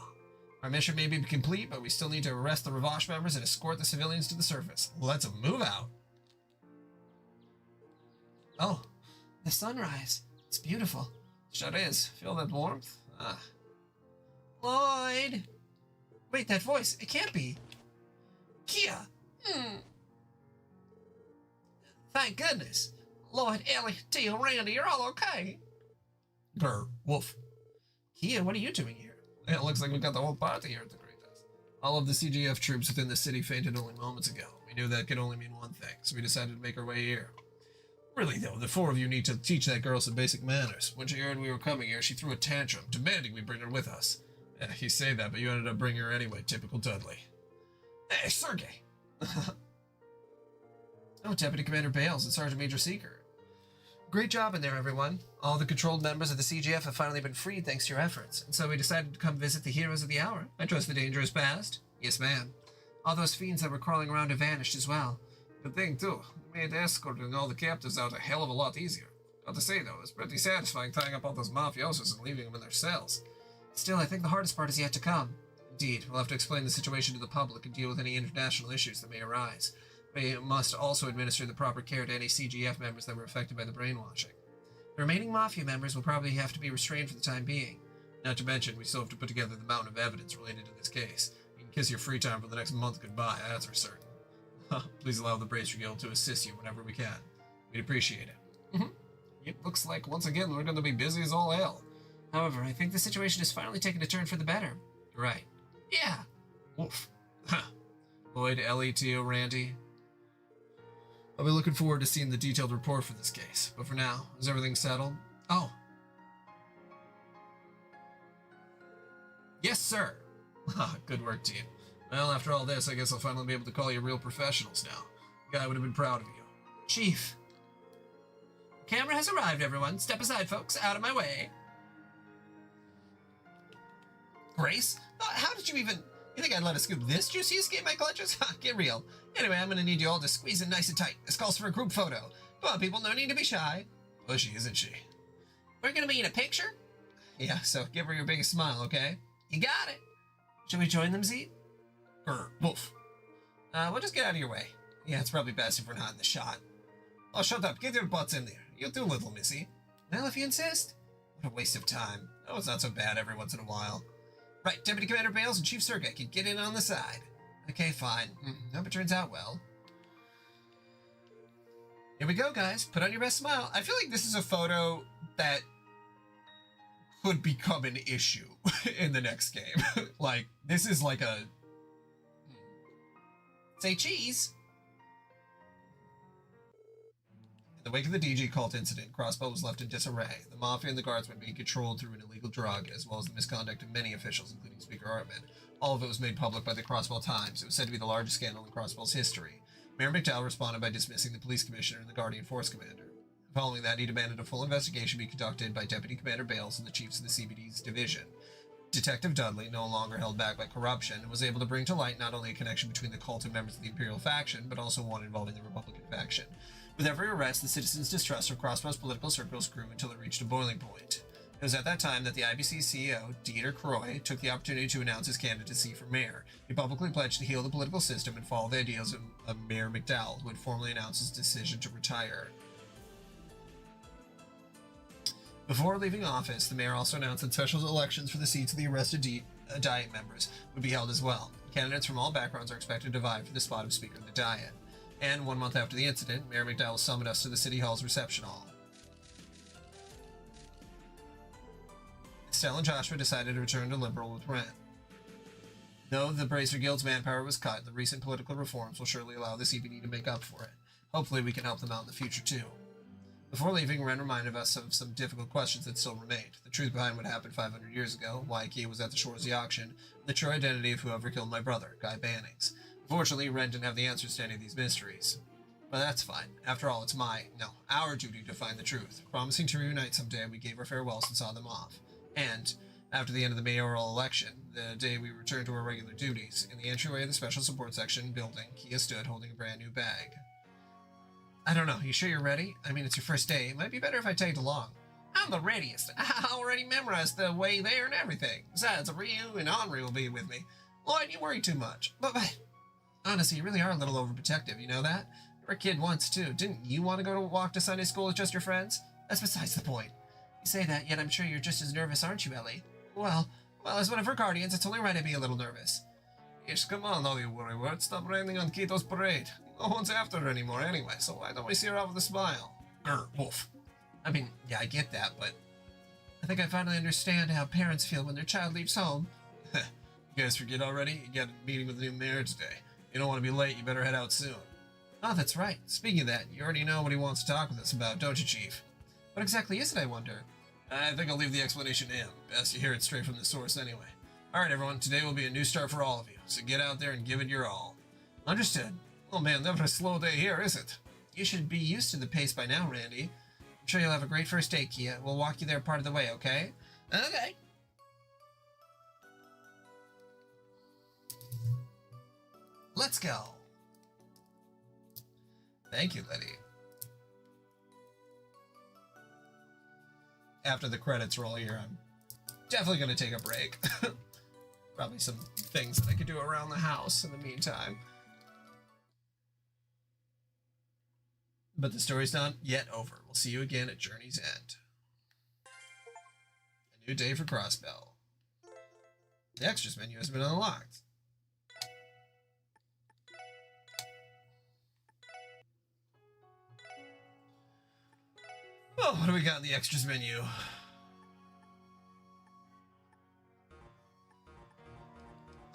Our mission may be complete, but we still need to arrest the Ravash members and escort the civilians to the surface. Let's move out. Oh, the sunrise. It's beautiful. Sure is. Feel that warmth? Lloyd! Wait, that voice. It can't be. Kia! Thank goodness. Lloyd, Ellie, Teal, Randy, you're all okay. Grr, woof. Kia, what are you doing here? It looks like we got the whole party here at the Greatest. All of the CGF troops within the city fainted only moments ago. We knew that could only mean one thing, so we decided to make our way here. Really, though, the four of you need to teach that girl some basic manners. When she heard we were coming here, she threw a tantrum, demanding we bring her with us. You say that, but you ended up bringing her anyway, typical Dudley. Hey, Sergei! Oh, Deputy Commander Bales and Sergeant Major Seeker. Great job in there, everyone. All the controlled members of the CGF have finally been freed thanks to your efforts, and so we decided to come visit the heroes of the hour. I trust the danger is past. Yes, ma'am. All those fiends that were crawling around have vanished as well. Good thing, too. It made escorting all the captives out a hell of a lot easier. Got to say, though, it's pretty satisfying tying up all those mafiosos and leaving them in their cells. Still, I think the hardest part is yet to come. Indeed, we'll have to explain the situation to the public and deal with any international issues that may arise. We must also administer the proper care to any CGF members that were affected by the brainwashing. The remaining Mafia members will probably have to be restrained for the time being. Not to mention, we still have to put together the mountain of evidence related to this case. You can kiss your free time for the next month goodbye, that's for certain. Please allow the Bracer Guild to assist you whenever we can. We'd appreciate it. It looks like, once again, we're going to be busy as all hell. However, I think the situation has finally taken a turn for the better. Right. Yeah. Oof. Lloyd, Ellie, Tio, Randy. I'll be looking forward to seeing the detailed report for this case. But for now, is everything settled? Oh. Yes, sir. Good work, team. Well, after all this, I guess I'll finally be able to call you real professionals now. Guy would have been proud of you. Chief. Camera has arrived, everyone. Step aside, folks. Out of my way. Grace? How did you even... You think I'd let a scoop this juicy escape my clutches? Get real. Anyway, I'm gonna need you all to squeeze in nice and tight. This calls for a group photo. Come on, people. No need to be shy. Pushy, isn't she? We're gonna be in a picture? Yeah, so give her your biggest smile, okay? You got it. Should we join them, Zeke? Woof. We'll just get out of your way. Yeah, it's probably best if we're not in the shot. Oh, shut up. Get your butts in there. You'll do, little missy. Well, if you insist. What a waste of time. Oh, it's not so bad every once in a while. Right, Deputy Commander Bales and Chief Sergei can get in on the side. Okay, fine. Hope it turns out well. Here we go, guys. Put on your best smile. I feel like this is a photo that could become an issue in the next game. Like, this is like a... Say cheese! In the wake of the DG cult incident, Crossbow was left in disarray. The Mafia and the Guardsmen being controlled through an illegal drug, as well as the misconduct of many officials, including Speaker Hartman. All of it was made public by the Crossbow Times. It was said to be the largest scandal in Crossbow's history. Mayor McDowell responded by dismissing the police commissioner and the Guardian Force commander. Following that, he demanded a full investigation be conducted by Deputy Commander Bales and the chiefs of the CBD's division. Detective Dudley, no longer held back by corruption, was able to bring to light not only a connection between the cult and members of the Imperial faction, but also one involving the Republican faction. With every arrest, the citizens' distrust of Crossbow's political circles grew until it reached a boiling point. It was at that time that the IBC CEO, Dieter Croy, took the opportunity to announce his candidacy for mayor. He publicly pledged to heal the political system and follow the ideals of Mayor McDowell, who had formally announced his decision to retire. Before leaving office, the mayor also announced that special elections for the seats of the arrested Diet members would be held as well. Candidates from all backgrounds are expected to vie for the spot of Speaker of the Diet. And 1 month after the incident, Mayor McDowell summoned us to the City Hall's reception hall. Estelle and Joshua decided to return to Liberal with Ren. Though the Bracer Guild's manpower was cut, the recent political reforms will surely allow the CBD to make up for it. Hopefully we can help them out in the future too. Before leaving, Ren reminded us of some difficult questions that still remained. The truth behind what happened 500 years ago, why Kia was at the shores of the auction, and the true identity of whoever killed my brother, Guy Bannings. Unfortunately, Ren didn't have the answers to any of these mysteries. But that's fine. After all, it's our duty to find the truth. Promising to reunite someday, we gave our farewells and saw them off. And, after the end of the mayoral election, the day we returned to our regular duties, in the entryway of the Special Support Section building, Kia stood holding a brand new bag. I don't know, you sure you're ready? I mean, it's your first day. It might be better if I tagged along. I'm the readiest. I already memorized the way there and everything. Besides, Ryu and Henri will be with me. Lloyd, you worry too much. But honestly, you really are a little overprotective, you know that? You were a kid once, too. Didn't you want to go to walk to Sunday school with just your friends? That's besides the point. You say that, yet I'm sure you're just as nervous, aren't you, Ellie? Well, as one of her guardians, it's only right I'd be a little nervous. Yes, come on, all you worrywart. Stop raining on Kito's parade. No one's after her anymore anyway, so why don't we see her out with a smile? Wolf. I mean, yeah, I get that, but I think I finally understand how parents feel when their child leaves home. You guys forget already? You got a meeting with the new mayor today. You don't want to be late, you better head out soon. Oh, that's right. Speaking of that, you already know what he wants to talk with us about, don't you, Chief? What exactly is it, I wonder? I think I'll leave the explanation to him. Best you hear it straight from the source anyway. Alright, everyone, today will be a new start for all of you, so get out there and give it your all. Understood. Oh man, never a slow day here, is it? You should be used to the pace by now, Randy. I'm sure you'll have a great first day, Kia. We'll walk you there part of the way, okay? Okay. Let's go. Thank you, Letty. After the credits roll here, I'm definitely going to take a break. Probably some things that I could do around the house in the meantime. But the story's not yet over. We'll see you again at Journey's End. A new day for Crossbell. The extras menu has been unlocked. Oh, what do we got in the extras menu?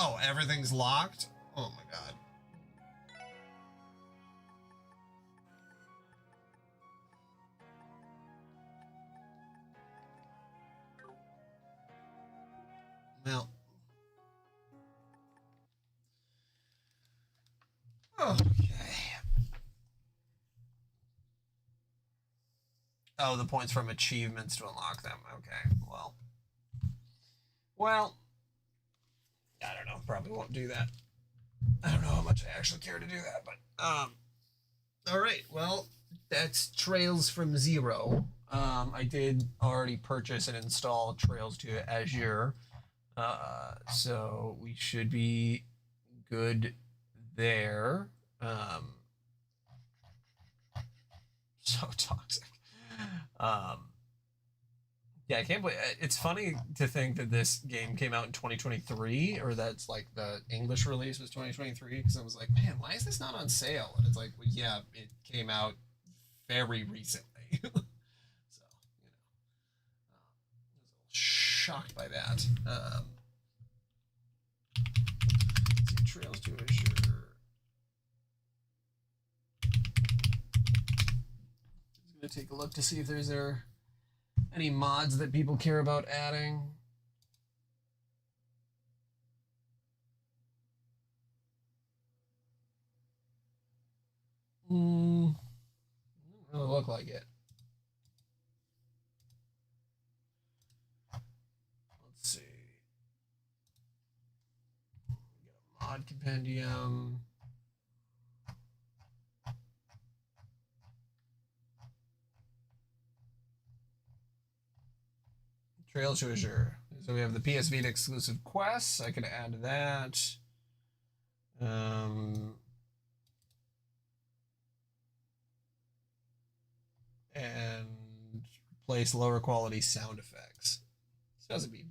Oh, everything's locked? Oh my god. Well. Okay. Oh, the points from achievements to unlock them. Okay, well. Well. I don't know. Probably won't do that. I don't know how much I actually care to do that, but all right. Well, that's Trails from Zero. I did already purchase and install Trails to Azure, so we should be good there. So toxic. Yeah, I can't believe it's funny to think that this game came out in 2023, or that's like the English release was 2023. Because I was like, man, why is this not on sale? And it's like, well, yeah, it came out very recently. So, you know, I was a little shocked by that. Let's see, Trails to Azure. Just gonna take a look to see if there's any mods that people care about adding. Doesn't really look like it. Let's see. We got a mod compendium. Trails to Azure. So we have the PS Vita exclusive quests. I could add that. And replace lower quality sound effects. So as it be.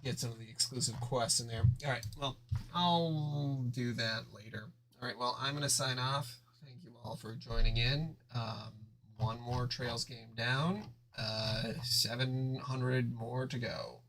Get some of the exclusive quests in there. All right. Well, I'll do that later. All right. Well, I'm going to sign off. Thank you all for joining in. One more Trails game down. 700 more to go.